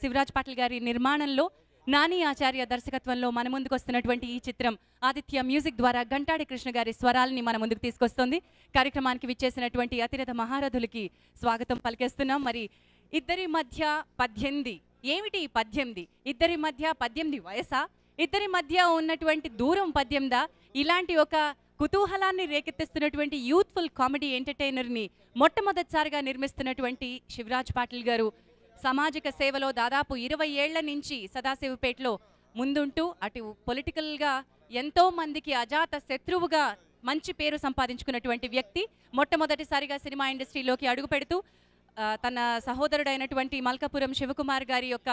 శివరాజ్ పాటిల్ గారి నిర్మాణంలో నాని ఆచార్య దర్శకత్వంలో మన ముందుకు వస్తున్నటువంటి ఈ చిత్రం ఆదిత్య మ్యూజిక్ ద్వారా గంటాడి కృష్ణ గారి స్వరాలని మన ముందుకు తీసుకొస్తుంది. కార్యక్రమానికి విచ్చేసినటువంటి అతిరథ మహారథులకి స్వాగతం పలికేస్తున్నాం. మరి ఇద్దరి మధ్య 18 ఏమిటి 18? ఇద్దరి మధ్య 18 వయసా? ఇద్దరి మధ్య ఉన్నటువంటి దూరం 18దా? ఇలాంటి ఒక కుతూహలాన్ని రేకెత్తిస్తున్నటువంటి యూత్ఫుల్ కామెడీ ఎంటర్టైనర్ని మొట్టమొదటిసారిగా నిర్మిస్తున్నటువంటి శివరాజ్ పాటిల్ గారు సామాజిక సేవలో దాదాపు 20 ఏళ్ల నుంచి సదాశివపేటలో ముందుంటూ అటు పొలిటికల్గా ఎంతో మందికి అజాత శత్రువుగా మంచి పేరు సంపాదించుకున్నటువంటి వ్యక్తి మొట్టమొదటిసారిగా సినిమా ఇండస్ట్రీలోకి అడుగు పెడుతూ తన సహోదరుడైనటువంటి మల్కాపురం శివకుమార్ గారి యొక్క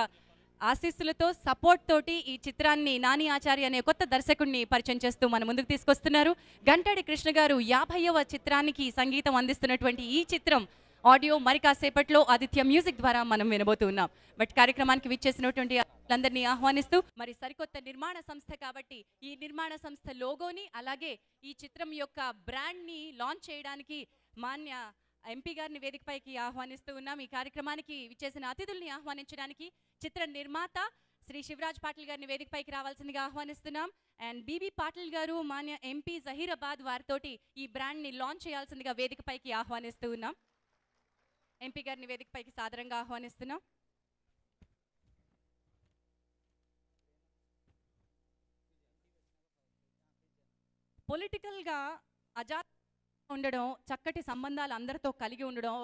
ఆశీస్సులతో సపోర్ట్ తోటి ఈ చిత్రాన్ని నాని ఆచార్య అనే కొత్త దర్శకుడిని పరిచయం చేస్తూ మన ముందుకు తీసుకొస్తున్నారు. గంటాడి కృష్ణ గారు 50వ చిత్రానికి సంగీతం అందిస్తున్నటువంటి ఈ చిత్రం ఆడియో మరి కాసేపట్లో ఆదిత్య మ్యూజిక్ ద్వారా మనం వినబోతున్నాం. బట్ కార్యక్రమానికి విచ్చేసినటువంటి అందరినీ ఆహ్వానిస్తూ మరి సరికొత్త నిర్మాణ సంస్థ కాబట్టి ఈ నిర్మాణ సంస్థ లోగోని అలాగే ఈ చిత్రం యొక్క బ్రాండ్ని లాంచ్ చేయడానికి మాన్య ఎంపీ గారిని వేదికపైకి ఆహ్వానిస్తూ ఉన్నాం. ఈ కార్యక్రమానికి విచ్చేసిన అతిథుల్ని ఆహ్వానించడానికి చిత్ర నిర్మాత శ్రీ శివరాజ్ పాటిల్ గారిని వేదికపైకి రావాల్సిందిగా ఆహ్వానిస్తున్నాం. అండ్ బీబీ పాటిల్ గారు మాన్య ఎంపీ జహీరాబాద్ వారితోటి ఈ బ్రాండ్ని లాంచ్ చేయాల్సిందిగా వేదికపైకి ఆహ్వానిస్తూ ఉన్నాం. ఎంపీ గారిని వేదికపైకి సాదరంగా ఆహ్వానిస్తున్నాం. పొలిటికల్గా అజాత ఉండడం, చక్కటి సంబంధాలు అందరితో కలిగి ఉండడం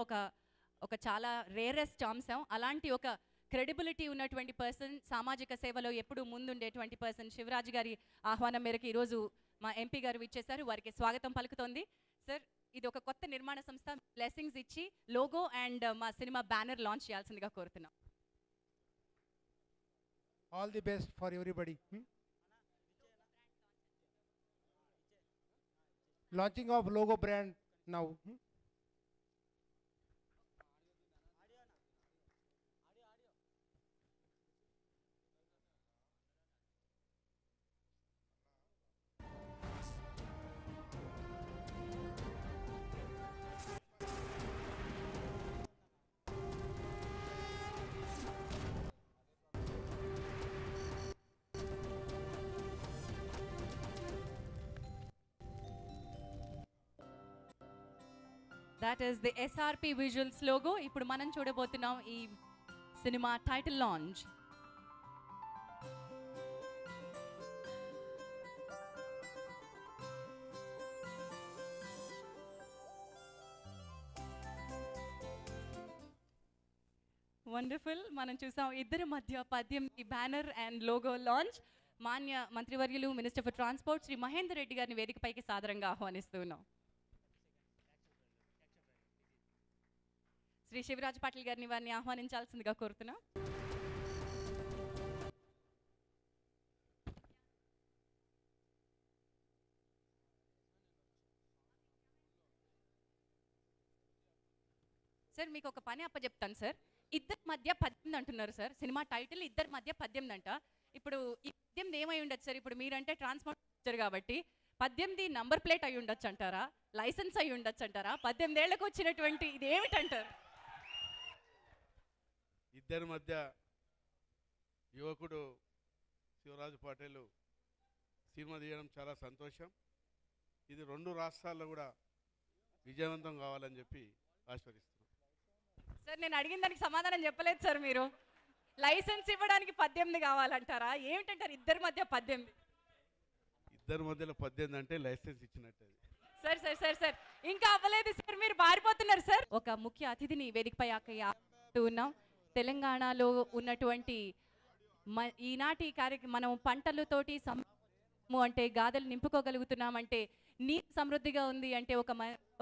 ఒక చాలా రేరెస్ట్ అంశం. అలాంటి ఒక క్రెడిబిలిటీ ఉన్నటువంటి పర్సన్, సామాజిక సేవలో ఎప్పుడూ ముందుండేటువంటి పర్సన్ శివరాజ్ గారి ఆహ్వానం మేరకు ఈరోజు మా ఎంపీ గారు విచ్చేశారు. వారికి స్వాగతం పలుకుతోంది. సార్, ఇది ఒక కొత్త నిర్మాణ సంస్థ, బ్లెస్సింగ్స్ ఇచ్చి లోగో అండ్ మా సినిమా బ్యానర్ లాంచ్ చేయాల్సిందిగా కోరుతున్నాం. All the best for everybody. Launching of logo brand now. That is the SRP Visuals logo. ఇప్పుడు మనం చూడబోతున్నాం ఈ సినిమా టైటిల్ లాంచ్. వండర్ఫుల్. మనం చూసాం ఇద్దరి మధ్య 18 బ్యానర్ అండ్ లోగో లాంచ్. మాన్య మంత్రివర్యులు minister for transport Shri Mahender Reddy గారిని వేదికపైకి సాదరంగా ఆహ్వానిస్తున్నాం. శ్రీ శివరాజ్ పాటిల్ గారిని వారిని ఆహ్వానించాల్సిందిగా కోరుతున్నాం. సార్, మీకు ఒక పని అప్పచెప్తాను సార్. ఇద్దరి మధ్య 18 అంటున్నారు సార్. సినిమా టైటిల్ ఇద్దరి మధ్య 18 అంట. ఇప్పుడు ఈ 18 ఏమై ఉండొచ్చు సార్? ఇప్పుడు మీరంటే ట్రాన్స్పోర్ట్ వచ్చారు కాబట్టి 18 నంబర్ ప్లేట్ అయి ఉండొచ్చు అంటారా? లైసెన్స్ అయి ఉండొచ్చు అంటారా? 18 ఏళ్లకు వచ్చినటువంటి ఇది ఏమిటంటారు? ఇద్దరి మధ్య యువకుడు శివరాజ్ పాటిల్ సినిమా తీయడం చాలా సంతోషం. ఇది 2 రాష్ట్రాల్లో కూడా విజయవంతం కావాలని చెప్పి ఆశీర్వదిస్తున్నాం. సార్, నేను అడిగిన దానికి సమాధానం చెప్పలేదు సార్. మీరు లైసెన్స్ ఇవ్వడానికి 18 కావాలంటారా? ఏమిటంటారు ఇద్దరి మధ్య 18? ఇద్దరి మధ్యలో 18 అంటే లైసెన్స్ ఇచ్చినట్టు. సార్ సార్ సార్ సార్ ఇంకా అవ్వలేదు సార్, మీరు పారిపోతున్నారు సార్. ఒక ముఖ్య అతిథిని వేదికపై ఉన్నాం. తెలంగాణలో ఉన్నటువంటి ఈనాటి మనం పంటలతోటి అంటే గాథలు నింపుకోగలుగుతున్నామంటే, నీరు సమృద్ధిగా ఉంది అంటే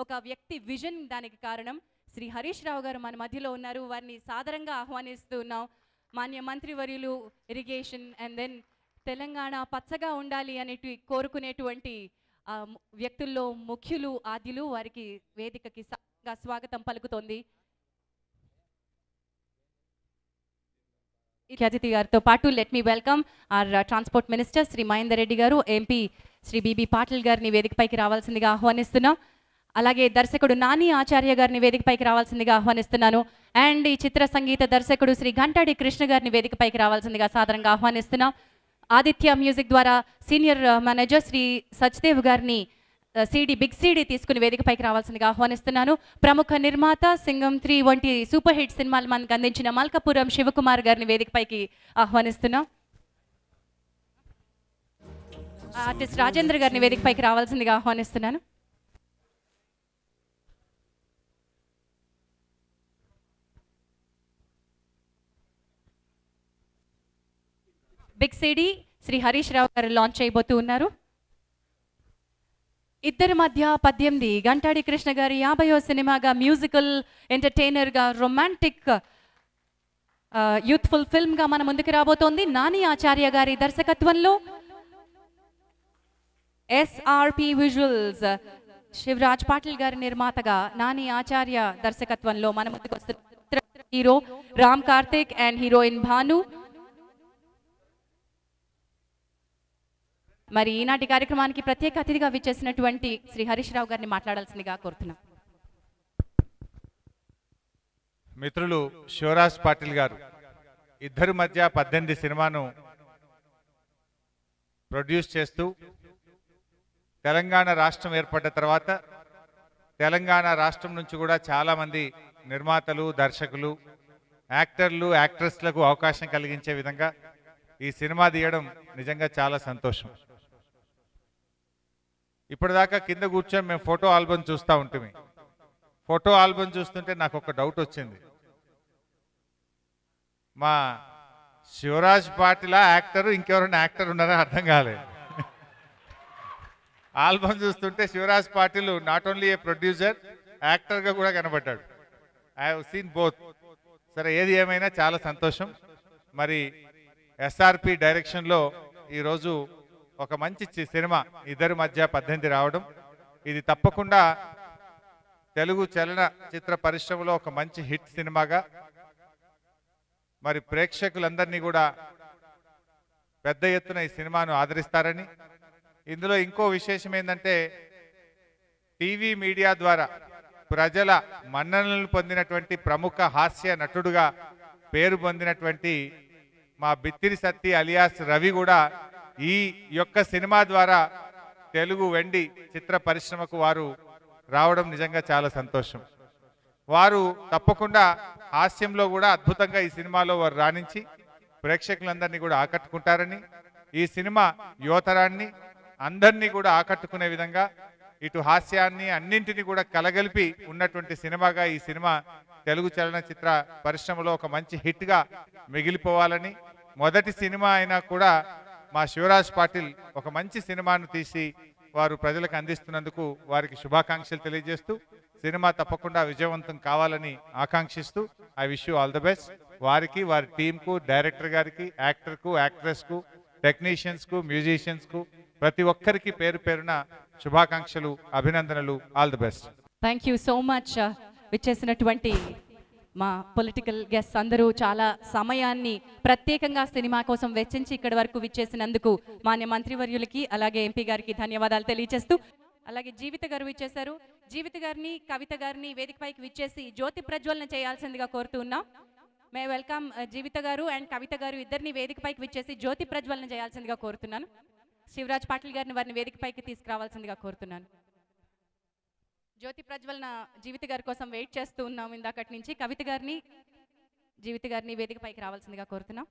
ఒక వ్యక్తి విజన్ దానికి కారణం. శ్రీ హరీష్ రావు గారు మన మధ్యలో ఉన్నారు. వారిని సాదరంగా ఆహ్వానిస్తూ ఉన్నాం. మాన్య మంత్రివర్యులు ఇరిగేషన్ అండ్ దెన్ తెలంగాణ పచ్చగా ఉండాలి అనేటి కోరుకునేటువంటి వ్యక్తుల్లో ముఖ్యులు ఆద్యులు. వారికి వేదికకి స్వాగతం పలుకుతోంది. అతిథి గారితో పాటు let me welcome our transport minister Shri Mahender Reddy garu, MP Shri BB Patil గారిని వేదికపైకి రావాల్సిందిగా ఆహ్వానిస్తున్నాం. అలాగే దర్శకుడు నాని ఆచార్య గారిని వేదికపైకి రావాల్సిందిగా ఆహ్వానిస్తున్నాను. అండ్ ఈ చిత్ర సంగీత దర్శకుడు శ్రీ గంటాడి కృష్ణ గారిని వేదికపైకి రావాల్సిందిగా సాదరంగా ఆహ్వానిస్తున్నాం. ఆదిత్య మ్యూజిక్ ద్వారా సీనియర్ మేనేజర్ శ్రీ సచ్దేవ్ గారిని బిగ్ సీడీ తీసుకుని వేదికపైకి రావాల్సిందిగా ఆహ్వానిస్తున్నాను. ప్రముఖ నిర్మాత సింగం 3 వంటి సూపర్ హిట్ సినిమాలు మనకు అందించిన మల్కపురం శివకుమార్ గారిని వేదికపైకి ఆహ్వానిస్తున్నాం. ఆర్టిస్ట్ రాజేంద్ర గారిని వేదికపైకి రావాల్సిందిగా ఆహ్వానిస్తున్నాను. బిగ్ సీడీ శ్రీ హరీష్ రావు గారు లాంచ్ చేయబోతూ ఉన్నారు. ఇద్దరి మధ్య 18 గంటాడి కృష్ణ గారి 50వ సినిమాగా మ్యూజికల్ ఎంటర్టైనర్గా రొమాంటిక్ యూత్ఫుల్ ఫిల్మ్గా మన ముందుకు రాబోతోంది. నాని ఆచార్య గారి దర్శకత్వంలో ఎస్ఆర్పి విజువల్స్ శివరాజ్ పాటిల్ గారి నిర్మాతగా నాని ఆచార్య దర్శకత్వంలో మన ముందుకు వస్తున్న hero Ram Karthik and heroine Bhanu. మరి ఈనాటి కార్యక్రమానికి ప్రత్యేక అతిథిగా విచ్చేసినటువంటి శ్రీ హరీష్ రావు గారిని మాట్లాడాల్సిందిగా కోరుతున్నాం. మిత్రులు శివరాజ్ పాటిల్ గారు ఇద్దరి మధ్య 18 సినిమాను ప్రొడ్యూస్ చేస్తూ తెలంగాణ రాష్ట్రం ఏర్పడ్డ తర్వాత తెలంగాణ రాష్ట్రం నుంచి కూడా చాలామంది నిర్మాతలు, దర్శకులు, యాక్టర్లు, యాక్ట్రెస్లకు అవకాశం కలిగించే విధంగా ఈ సినిమా తీయడం నిజంగా చాలా సంతోషం. ఇప్పటిదాకా కింద కూర్చొని మేము ఫోటో ఆల్బమ్ చూస్తూ ఉంటుంది. ఫోటో ఆల్బమ్ చూస్తుంటే నాకు ఒక డౌట్ వచ్చింది. మా శివరాజ్ పాటిల్ యాక్టర్, ఇంకెవరైనా యాక్టర్ ఉన్నారో అర్థం కాలేదు. ఆల్బమ్ చూస్తుంటే Shivraj Patil not only a producer, యాక్టర్గా కూడా కనబడ్డాడు. I have seen both. సరే, ఏది ఏమైనా చాలా సంతోషం. మరి ఎస్ఆర్పి డైరెక్షన్లో ఈరోజు ఒక మంచి సినిమా ఇద్దరి మధ్య 18 రావడం, ఇది తప్పకుండా తెలుగు చలన చిత్ర పరిశ్రమలో ఒక మంచి హిట్ సినిమాగా మరి ప్రేక్షకులందరినీ కూడా పెద్ద ఎత్తున ఈ సినిమాను ఆదరిస్తారని, ఇందులో ఇంకో విశేషం ఏంటంటే టీవీ మీడియా ద్వారా ప్రజల మన్ననలు పొందినటువంటి ప్రముఖ హాస్య నటుడుగా పేరు పొందినటువంటి మా బిత్తిరి సత్తి అలియాస్ రవి కూడా ఈ యొక్క సినిమా ద్వారా తెలుగు వెండి చిత్ర పరిశ్రమకు వారు రావడం నిజంగా చాలా సంతోషం. వారు తప్పకుండా హాస్యంలో కూడా అద్భుతంగా ఈ సినిమాలో వారు రాణించి ప్రేక్షకులందరినీ కూడా ఆకట్టుకుంటారని, ఈ సినిమా యువతరాన్ని అందరినీ కూడా ఆకట్టుకునే విధంగా ఇటు హాస్యాన్ని అన్నింటినీ కూడా కలగలిపి ఉన్నటువంటి సినిమాగా ఈ సినిమా తెలుగు చలనచిత్ర పరిశ్రమలో ఒక మంచి హిట్గా మిగిలిపోవాలని, మొదటి సినిమా అయినా కూడా మా శివరాజ్ పాటిల్ ఒక మంచి సినిమాను తీసి వారు ప్రజలకు అందిస్తున్నందుకు వారికి శుభాకాంక్షలు తెలియజేస్తూ సినిమా తప్పకుండా విజయవంతం కావాలని ఆకాంక్షిస్తూ I wish you all the best. వారికి, వారి టీంకు, డైరెక్టర్ గారికి, యాక్టర్కు, యాక్ట్రెస్కు, టెక్నీషియన్స్కు, మ్యూజిషియన్స్కు ప్రతి ఒక్కరికి పేరు పేరున శుభాకాంక్షలు, అభినందనలు. All the best. Thank you so much. విచ్చేసినటువంటి మా పొలిటికల్ గెస్ట్ అందరూ చాలా సమయాన్ని ప్రత్యేకంగా సినిమా కోసం వెచ్చించి ఇక్కడి వరకు విచ్చేసినందుకు మాన్య మంత్రివర్యులకి అలాగే ఎంపీ గారికి ధన్యవాదాలు తెలియజేస్తూ, అలాగే జీవిత గారు విచ్చేశారు. జీవిత గారిని, కవిత గారిని వేదికపైకి విచ్చేసి జ్యోతి ప్రజ్వలన చేయాల్సిందిగా కోరుతూ ఉన్నాం. మే వెల్కమ్ జీవిత గారు అండ్ కవిత గారు ఇద్దరిని వేదికపైకి విచ్చేసి జ్యోతి ప్రజ్వలన చేయాల్సిందిగా కోరుతున్నాను. శివరాజ్ పాటిల్ గారిని వారిని వేదికపైకి తీసుకురావాల్సిందిగా కోరుతున్నాను. జ్యోతి ప్రజ్వలన జీవిత గారి కోసం వెయిట్ చేస్తూ ఉన్నాం ఇందాకటి నుంచి. కవిత గారిని, జీవిత గారిని వేదికపైకి రావాల్సిందిగా కోరుతున్నాం.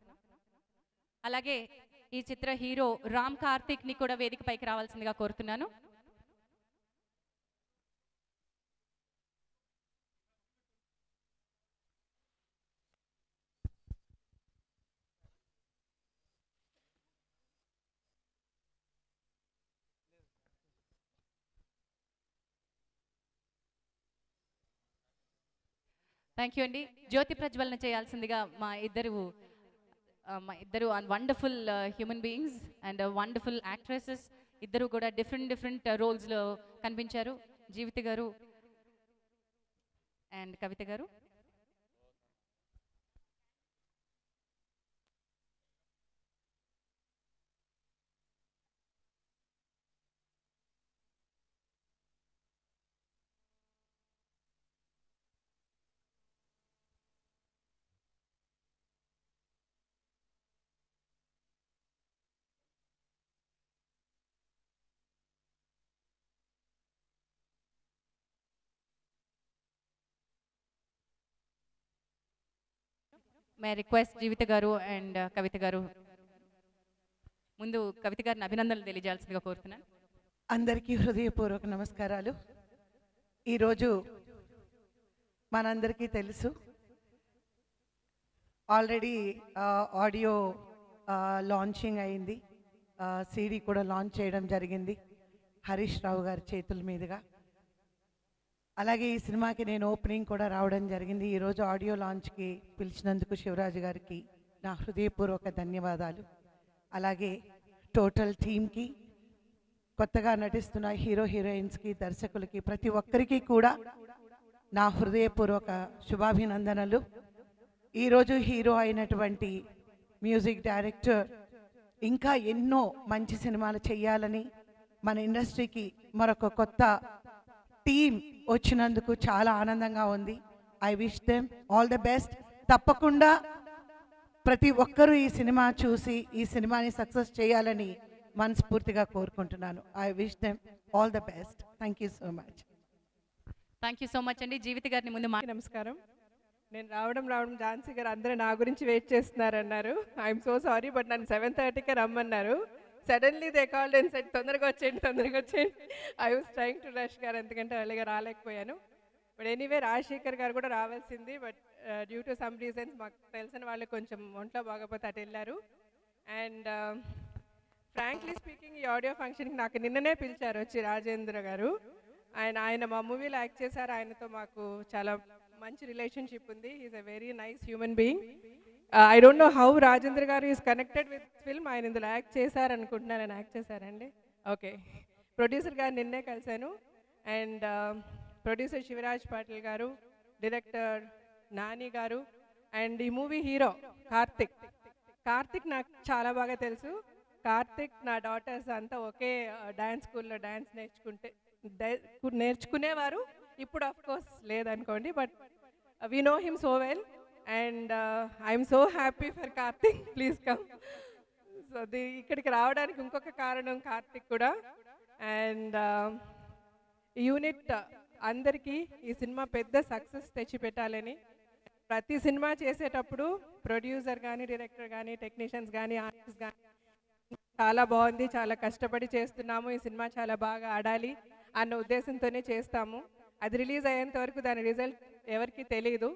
అలాగే ఈ చిత్ర హీరో రామ్ కార్తిక్ ని కూడా వేదికపైకి రావాల్సిందిగా కోరుతున్నాను. థ్యాంక్ యూ అండి. జ్యోతి ప్రజ్వలన చేయాల్సిందిగా మా ఇద్దరు wonderful human beings and wonderful actresses ఇద్దరు కూడా డిఫరెంట్ రోల్స్లో కనిపించారు. జీవిత గారు అండ్ కవిత గారు. మే రిక్వెస్ట్ జీవిత గారు అండ్ కవిత గారు, ముందు కవిత గారిని అభినందనలు తెలియజేయాల్సిందిగా కోరుతున్నాను. అందరికీ హృదయపూర్వక నమస్కారాలు. ఈరోజు మనందరికీ తెలుసు, ఆల్రెడీ ఆడియో లాంచింగ్ అయింది, సీడీ కూడా లాంచ్ చేయడం జరిగింది హరీష్ రావు గారి చేతుల మీదుగా. అలాగే ఈ సినిమాకి నేను ఓపెనింగ్ కూడా రావడం జరిగింది. ఈరోజు ఆడియో లాంచ్కి పిలిచినందుకు శివరాజు గారికి నా హృదయపూర్వక ధన్యవాదాలు. అలాగే టోటల్ టీమ్కి, కొత్తగా నటిస్తున్న హీరో హీరోయిన్స్కి, దర్శకులకి, ప్రతి ఒక్కరికి కూడా నా హృదయపూర్వక శుభాభినందనలు. ఈరోజు హీరో అయినటువంటి మ్యూజిక్ డైరెక్టర్ ఇంకా ఎన్నో మంచి సినిమాలు చేయాలని, మన ఇండస్ట్రీకి మరొక కొత్త టీం వచ్చినందుకు చాలా ఆనందంగా ఉంది. I wish them all the best. తప్పకుండా ప్రతి ఒక్కరూ ఈ సినిమా చూసి ఈ సినిమాని సక్సెస్ చేయాలని మనస్ఫూర్తిగా కోరుకుంటున్నాను. I wish them all the best. Thank you so much. Thank you so much అండి. జీవిత గారిని ముందు నమస్కారం. నేను రావడం ఝాన్సీ గారు అందరూ నా గురించి వెయిట్ చేస్తున్నారన్నారు. ఐఎమ్ సో సారీ, బట్ నన్ను 7:30కే రమ్మన్నారు. Suddenly they called and said తొందరగా వచ్చేయండి. I was trying to rush గారు, ఎందుకంటే ఎర్లీగా రాలేకపోయాను. బట్ ఎనీవే రాజశేఖర్ గారు కూడా రావాల్సింది, but due to some reasons మాకు తెలిసిన వాళ్ళు కొంచెం ఒంట్లో బాగపోతే అటు వెళ్ళారు. అండ్ ఫ్రాంక్లీ స్పీకింగ్, ఈ ఆడియో ఫంక్షన్కి నాకు నిన్ననే పిలిచారు వచ్చి రాజేంద్ర గారు. ఆయన మా మూవీలో యాక్ట్ చేశారు. ఆయనతో మాకు చాలా మంచి రిలేషన్షిప్ ఉంది. Is a very nice human being. I don't know how Rajendra గారు ఈజ్ కనెక్టెడ్ విత్ ఫిల్మ్. ఆయన ఇందులో యాక్ట్ చేశారనుకుంటున్నాను. ఆయన యాక్ట్ చేశారండి. ఓకే. ప్రొడ్యూసర్ గారు నిన్నే కలిశాను. అండ్ ప్రొడ్యూసర్ శివరాజ్ పాటిల్ గారు, డైరెక్టర్ నాని గారు, అండ్ ఈ మూవీ హీరో కార్తిక్ నాకు చాలా బాగా తెలుసు. కార్తిక్, నా డాటర్స్ అంతా ఒకే డ్యాన్స్ స్కూల్లో డ్యాన్స్ నేర్చుకునేవారు. ఇప్పుడు ఆఫ్ కోర్స్ లేదనుకోండి, but we know him so well. And I'm so happy for Karthik. Please come. So ఇక్కడికి రావడానికి ఇంకొక కారణం కార్తిక్ కూడా. అండ్ యూనిట్ అందరికీ ఈ సినిమా పెద్ద సక్సెస్ తెచ్చిపెట్టాలని, ప్రతి సినిమా చేసేటప్పుడు ప్రొడ్యూసర్ కానీ, డైరెక్టర్ కానీ, టెక్నీషియన్స్ కానీ, ఆర్టిస్ట్ కానీ చాలా బాగుంది, చాలా కష్టపడి చేస్తున్నాము, ఈ సినిమా చాలా బాగా ఆడాలి అన్న ఉద్దేశంతోనే చేస్తాము. అది రిలీజ్ అయ్యేంత వరకు దాని రిజల్ట్ ఎవరికి తెలియదు.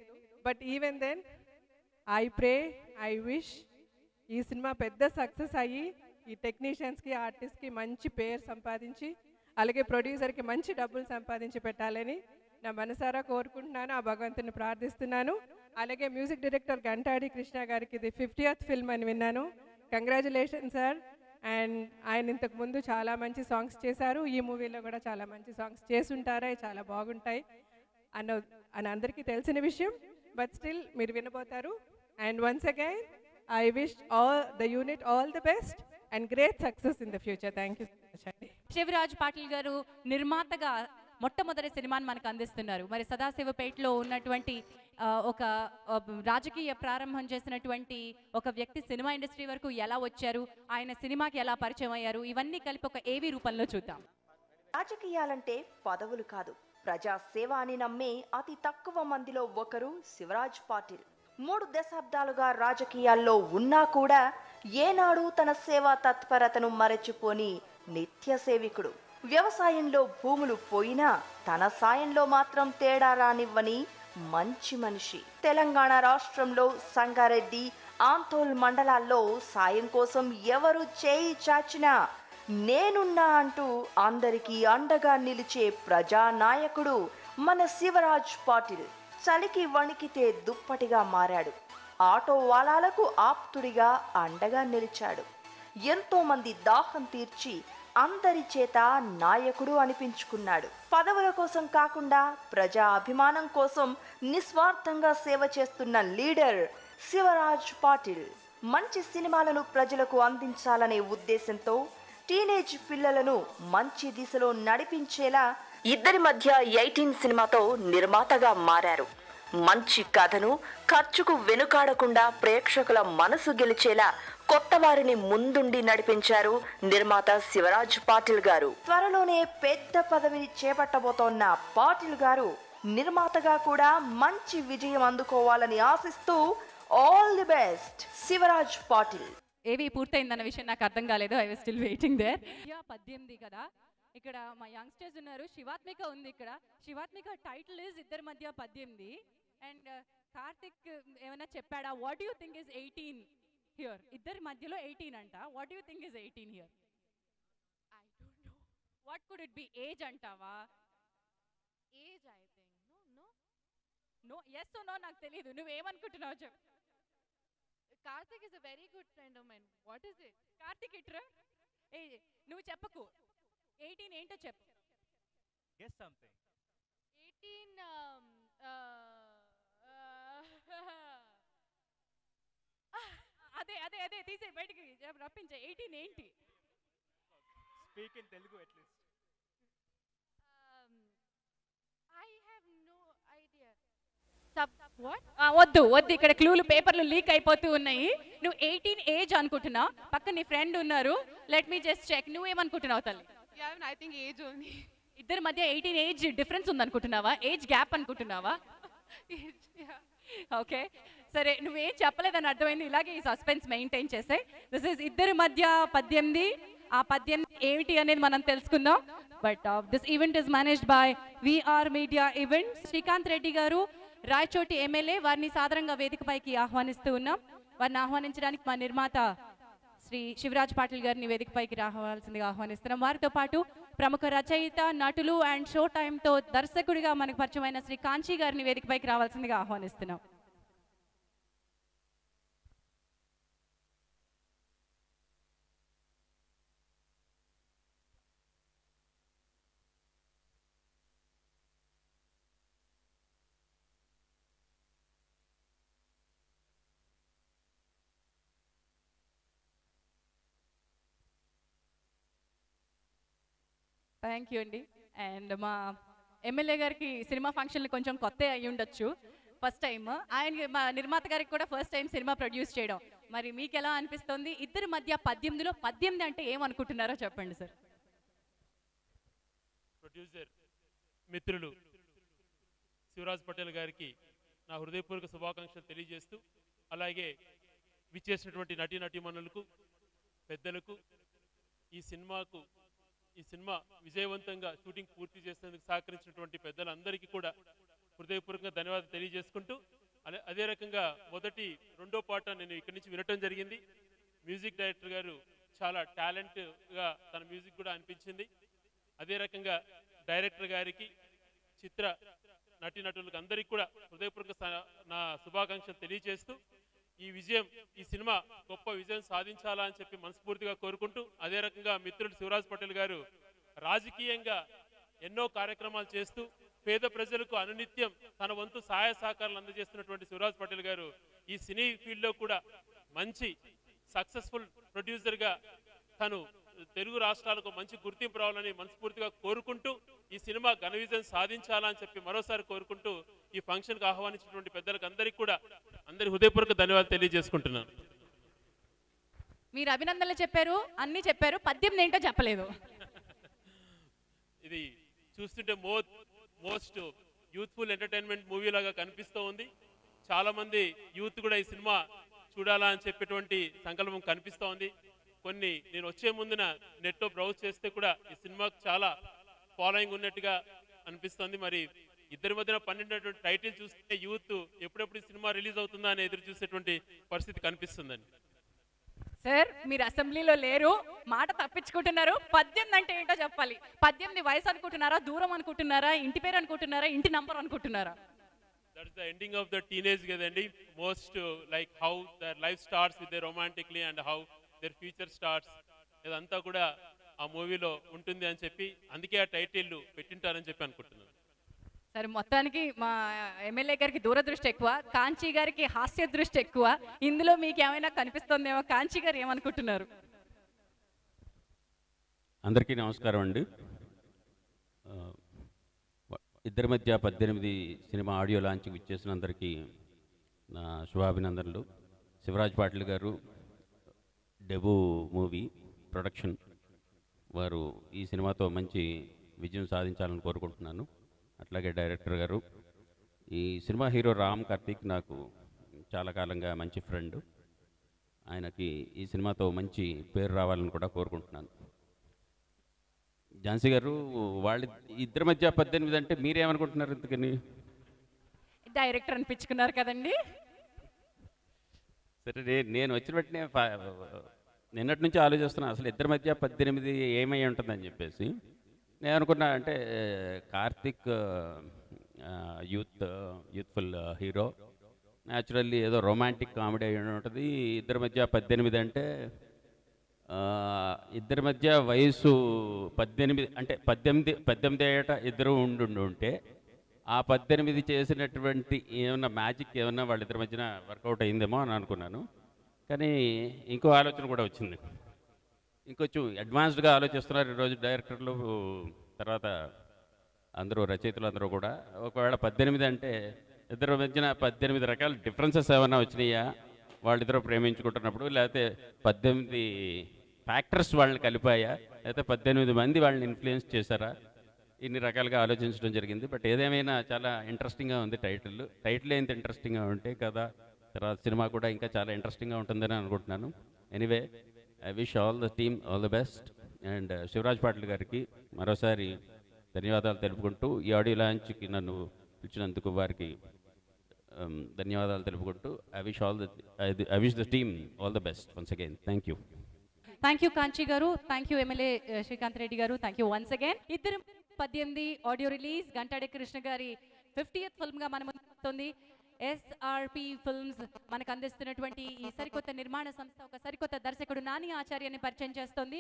But even then I pray, I wish ఈ సినిమా పెద్ద సక్సెస్ అయ్యి ఈ టెక్నీషియన్స్కి, ఆర్టిస్ట్కి మంచి పేరు సంపాదించి, అలాగే ప్రొడ్యూసర్కి మంచి డబ్బులు సంపాదించి పెట్టాలని నా మనసారా కోరుకుంటున్నాను. ఆ భగవంతుని ప్రార్థిస్తున్నాను. అలాగే మ్యూజిక్ డైరెక్టర్ గంటాడి కృష్ణ గారికి ఇది 50th ఫిల్మ్ అని విన్నాను. Congratulation sir. అండ్ ఆయన ఇంతకు ముందు చాలా మంచి సాంగ్స్ చేశారు. ఈ మూవీలో కూడా చాలా మంచి సాంగ్స్ చేసుంటారా, చాలా బాగుంటాయి అని అందరికీ తెలిసిన విషయం. బట్ స్టిల్ మీరు వినబోతారు. And once again I wish all the unit all the best and great success in the future. Thank you so much అండి. శివరాజ్ పాటిల్ గారు నిర్మాతగా మొట్టమొదటి సినిమాని మనకు అందిస్తున్నారు. మరి సదాశివపేటలో ఉన్నటువంటి ఒక రాజకీయ ప్రారంభం చేసినటువంటి ఒక వ్యక్తి సినిమా ఇండస్ట్రీ వరకు ఎలా వచ్చారు, ఆయన సినిమాకి ఎలా పరిచయం అయ్యారు, ఇవన్నీ కలిపి ఒక ఏవీ రూపంలో చూద్దాం. రాజకీయాలంటే పదవులు కాదు, ప్రజా సేవ అని నమ్మే అతి తక్కువ మందిలో ఒకరు శివరాజ్ పాటిల్. 3 దశాబ్దాలుగా రాజకీయాల్లో ఉన్నా కూడా ఏనాడు తన సేవా తత్పరతను మరచిపోని నిత్య సేవికుడు. వ్యవసాయంలో భూములు పోయినా తన సాయంలో మాత్రం తేడా రానివ్వని మంచి మనిషి. తెలంగాణ రాష్ట్రంలో సంగారెడ్డి, ఆంతోల్ మండలాల్లో సాయం కోసం ఎవరు చేయి చాచినా నేనున్నా అంటూ అందరికీ అండగా నిలిచే ప్రజానాయకుడు మన శివరాజ్ పాటిల్. చలికి వణికితే దుప్పటిగా మారాడు. ఆటో వాలాలకు ఆప్తుడిగా అండగా నిలిచాడు. ఎంతో మంది దాహం తీర్చి అందరి చేత నాయకుడు అనిపించుకున్నాడు. పదవుల కోసం కాకుండా ప్రజా అభిమానం కోసం నిస్వార్థంగా సేవ చేస్తున్న లీడర్ శివరాజ్ పాటిల్. మంచి సినిమాలను ప్రజలకు అందించాలనే ఉద్దేశంతో టీనేజ్ పిల్లలను మంచి దిశలో నడిపించేలా ఇద్దరి మధ్య 18 సినిమాతో నిర్మాతగా మారారు. మంచి కథను ఖర్చుకు వెనుకాడకుండా ప్రేక్షకుల మనసు గెలిచేలా కొత్త వారిని ముందుండి నడిపించారు నిర్మాత శివరాజ్ పాటిల్ గారు. త్వరలోనే పెద్ద పదవిని చేపట్టబోతోన్న పాటిల్ గారు నిర్మాతగా కూడా మంచి విజయం అందుకోవాలని ఆశిస్తూ all the best Shivraj Patil. ఏవి పూర్తయిందన్న విషయం నాకు అర్థం కాలేదు. I was still waiting there. 18 కదా, ఇక్కడ మా యంగ్స్టర్స్ ఉన్నారు. శివాత్మిక ఉంది ఇక్కడ. శివాత్మిక టైటిల్ ఇస్ ఇద్దరి మధ్య 18 అండ్ కార్తిక్ ఏమైనా చెప్పాడా? What you think is 18 here? ఇద్దరి మధ్యలో 18 అంట. What you think is 18 here? I don't know. What could it be? Age అంటావా? Age, I think. No. No, yes no నాకు తెలియదు. నువ్వేమనుకుంటున్నావు చెప్పు. Karthik is a very good friend of mine. What is it? Karthik ఇట్రా. ఏ నువ్వు చెప్పకు. 18 ఏంటో చెప్పు. Guess something. 18. అదే అదే అదే తీసే బయటికి రప్పించే. 18 ఏంటి? Speak in Telugu at least. I have no idea. What? వద్దు వద్దు, ఇక్కడ క్లూలు పేపర్లు లీక్ అయిపోతూ ఉన్నాయి. నువ్వు 18 ఏజ్ అనుకుంటున్నావు, పక్కన నీ ఫ్రెండ్ ఉన్నారు. Let me just check. నువ్వేమనుకుంటున్నావు తల్లి? Yeah, I think age only. ఇద్దరి మధ్య 18 ఏజ్ డిఫరెన్స్ ఉందనుకుంటున్నావా? ఏజ్ గ్యాప్ అనుకుంటున్నావా? Age, yeah. ఓకే సరే, నువ్వేం చెప్పలేదని అర్థమైంది. ఇలాగే ఈ సస్పెన్స్ మెయింటైన్ చేసే. దిస్ ఇస్ ఇద్దరి మధ్య 18. ఆ 18 ఏమిటి అనేది మనం తెలుసుకుందాం. But this event is managed by VR media events. Srikanth Reddy garu Rayachoti MLA, వారిని సాదరంగా వేదికపైకి ఆహ్వానిస్తూ ఉన్నాం. వారిని ఆహ్వానించడానికి మా నిర్మాత శ్రీ శివరాజ్ పాటిల్ గారిని వేదికపైకి రావాల్సిందిగా ఆహ్వానిస్తున్నాం. వారితో పాటు ప్రముఖ రచయిత, నటులు అండ్ షో టైంతో దర్శకుడిగా మనకు పరిచయమైన శ్రీ కాంచీ గారిని వేదికపైకి రావాల్సిందిగా ఆహ్వానిస్తున్నాం. థ్యాంక్ యూ అండి. అండ్ మా ఎమ్మెల్యే గారికి సినిమా ఫంక్షన్లు కొంచెం కొత్త అయ్యి ఉండొచ్చు, ఫస్ట్ టైం. ఆయన మా నిర్మాత గారికి కూడా ఫస్ట్ టైం సినిమా ప్రొడ్యూస్ చేయడం. మరి మీకు ఎలా అనిపిస్తుంది? ఇద్దరి మధ్య 18లో 18 అంటే ఏమనుకుంటున్నారో చెప్పండి సార్. ప్రొడ్యూసర్ మిత్రులు శివరాజ్ పటేల్ గారికి నా హృదయపూర్వక శుభాకాంక్షలు తెలియజేస్తూ, అలాగే విచ్చేసినటువంటి నటీనటీమణులకు, పెద్దలకు, ఈ సినిమా విజయవంతంగా షూటింగ్ పూర్తి చేసేందుకు సహకరించినటువంటి పెద్దలందరికీ కూడా హృదయపూర్వకంగా ధన్యవాదాలు తెలియజేసుకుంటూ, అదే రకంగా రెండో పాట నేను ఇక్కడి నుంచి వినటం జరిగింది. మ్యూజిక్ డైరెక్టర్ గారు చాలా టాలెంట్గా తన మ్యూజిక్ కూడా అనిపించింది. అదే రకంగా డైరెక్టర్ గారికి, చిత్ర నటీనటులకు అందరికీ కూడా హృదయపూర్వక నా శుభాకాంక్షలు తెలియజేస్తూ, ఈ సినిమా గొప్ప విజయం సాధించాలా అని చెప్పి మనస్ఫూర్తిగా కోరుకుంటూ, అదే రకంగా మిత్రుడు శివరాజ్ పటేల్ గారు రాజకీయంగా ఎన్నో కార్యక్రమాలు చేస్తూ పేద ప్రజలకు అనునిత్యం తన వంతు సహాయ సహకారాలు అందజేస్తున్నటువంటి శివరాజ్ పటేల్ గారు ఈ సినీ ఫీల్డ్లో కూడా మంచి సక్సెస్ఫుల్ ప్రొడ్యూసర్గా తను తెలుగు రాష్ట్రాలకు మంచి గుర్తింపు రావాలని మనస్ఫూర్తిగా కోరుకుంటూ, ఈ సినిమా ఘన విజయం సాధించాలని చెప్పి మరోసారి కోరుకుంటూ, ఈ ఫంక్షన్కి ఆహ్వానించినటువంటి పెద్దలకు అందరికీ కూడా అందరి హృదయపూర్వక ధన్యవాదాలు తెలియజేసుకుంటున్నాను. మీరు అభినందనలు చెప్పారు, అన్ని చెప్పారు, 18 ఏంటో చెప్పలేదు. ఇది చూస్తుంటే మోస్ట్ యూత్ఫుల్ ఎంటర్టైన్మెంట్ మూవీ లాగా కనిపిస్తూ ఉంది. చాలా మంది యూత్ కూడా ఈ సినిమా చూడాలా అని చెప్పేటువంటి సంకల్పం కనిపిస్తూ ఉంది. నేను వచ్చే ముందున నెట్లో బ్రౌజ్ చేస్తే కూడా ఈ సినిమాకు చాలా ఫాలోయింగ్ ఉన్నట్టుగా అనిపిస్తుంది. మరి ఇద్దరి మధ్యన 12 టైటిల్ చూస్తే యూత్ ఎప్పుడెప్పుడు సినిమా రిలీజ్ అవుతుందా అని ఎదురు చూసేటువంటి పరిస్థితి కనిపిస్తుందండి. సార్, మీరు అసెంబ్లీలో లేరు, మాట తప్పించుకుంటున్నారు. 18 అంటే ఏంటో చెప్పాలి. 18 వయసు అనుకుంటున్నారా, దూరం అనుకుంటున్నారా, ఇంటి పేరు అనుకుంటున్నారా, ఇంటి నంబర్ అనుకుంటున్నారా? That's the ending of the teenage కదండి. Most like how their life starts with they romantically and how their future starts, ఇదంతా కూడా ఆ మూవీలో ఉంటుంది అని చెప్పి అందుకే ఆ టైటిల్ పెట్టింటారని చెప్పి అనుకుంటున్నాను. సరే, మొత్తానికి మా ఎమ్మెల్యే గారికి దూరదృష్టి ఎక్కువ, కాంచీ గారికి హాస్య దృష్టి ఎక్కువ. ఇందులో మీకు ఏమైనా కనిపిస్తుందేమో. కాంచీ గారు ఏమనుకుంటున్నారు? అందరికీ నమస్కారం అండి. ఇద్దరి మధ్య 18 సినిమా ఆడియో లాంచ్కి ఇచ్చేసిన అందరికీ నా శుభాభినందనలు. శివరాజ్ పాటిల్ గారు డెబ్యూ మూవీ ప్రొడక్షన్ వారు ఈ సినిమాతో మంచి విజయం సాధించాలని కోరుకుంటున్నాను. అట్లాగే డైరెక్టర్ గారు, ఈ సినిమా హీరో రామ్ కార్తీక్ నాకు చాలా కాలంగా మంచి ఫ్రెండ్. ఆయనకి ఈ సినిమాతో మంచి పేరు రావాలని కూడా కోరుకుంటున్నాను. ఝాన్సీ గారు, వాళ్ళ ఇద్దరి మధ్య 18 అంటే మీరేమనుకుంటున్నారు? ఎందుకని డైరెక్టర్ అనిపించుకున్నారు కదండి. సరే, నేను వచ్చిన వెంటనే నిన్నటి నుంచి ఆలోచిస్తున్నాను అసలు ఇద్దరి మధ్య 18 ఏమై ఉంటుందని చెప్పేసి. నేను అనుకున్నా అంటే కార్తిక్ యూత్ఫుల్ హీరో, న్యాచురల్లీ ఏదో రొమాంటిక్ కామెడీ అయి ఉంటుంది. ఇద్దరి మధ్య 18 అంటే ఇద్దరి మధ్య వయసు 18 అంటే 18 ఏట ఇద్దరు ఉంటే ఆ 18 చేసినటువంటి ఏమన్నా మ్యాజిక్ ఏమన్నా వాళ్ళిద్దరి మధ్యన వర్కౌట్ అయిందేమో అని అనుకున్నాను. కానీ ఇంకో ఆలోచన కూడా వచ్చింది. ఇంకొంచెం అడ్వాన్స్డ్గా ఆలోచిస్తున్నారు ఈరోజు డైరెక్టర్లు, తర్వాత అందరూ రచయితలు అందరూ కూడా. ఒకవేళ 18 అంటే ఇద్దరి మధ్యన 18 రకాల డిఫరెన్సెస్ ఏమైనా వచ్చినాయా వాళ్ళిద్దరూ ప్రేమించుకుంటున్నప్పుడు, లేకపోతే 18 ఫ్యాక్టర్స్ వాళ్ళని కలిపాయా, లేకపోతే 18 మంది వాళ్ళని ఇన్ఫ్లుయెన్స్ చేశారా, ఇన్ని రకాలుగా ఆలోచించడం జరిగింది. బట్ ఏదేమైనా చాలా ఇంట్రెస్టింగ్గా ఉంది. టైటిల్ ఎంత ఇంట్రెస్టింగ్గా ఉంటే కదా తర్వాత సినిమా కూడా ఇంకా చాలా ఇంట్రెస్టింగ్గా ఉంటుందని అనుకుంటున్నాను. Anyway, I wish all the team all the best. And Shivraj Patil గారికి మరోసారి ధన్యవాదాలు తెలుపుకుంటూ, ఈ ఆడియో లాంచ్కి నన్ను పిలిచినందుకు వారికి ధన్యవాదాలు తెలుపుకుంటూ, I wish the team all the best once again. Thank you. Thank you Kanchi గారు, thank you MLA Srikanth Reddy గారు, థ్యాంక్ యూ వన్స్ అగైన్. ఇద్దరు 18 ఆడియో రిలీజ్ గంటాడే కృష్ణ గారి 50th ఫిల్మ్గా మన ముందుంది. ఎస్ఆర్పి ఫిల్మ్స్ మనకు అందిస్తున్నటువంటి ఈ సరికొత్త నిర్మాణ సంస్థ ఒక సరికొత్త దర్శకుడు నాని ఆచార్యని పరిచయం చేస్తుంది.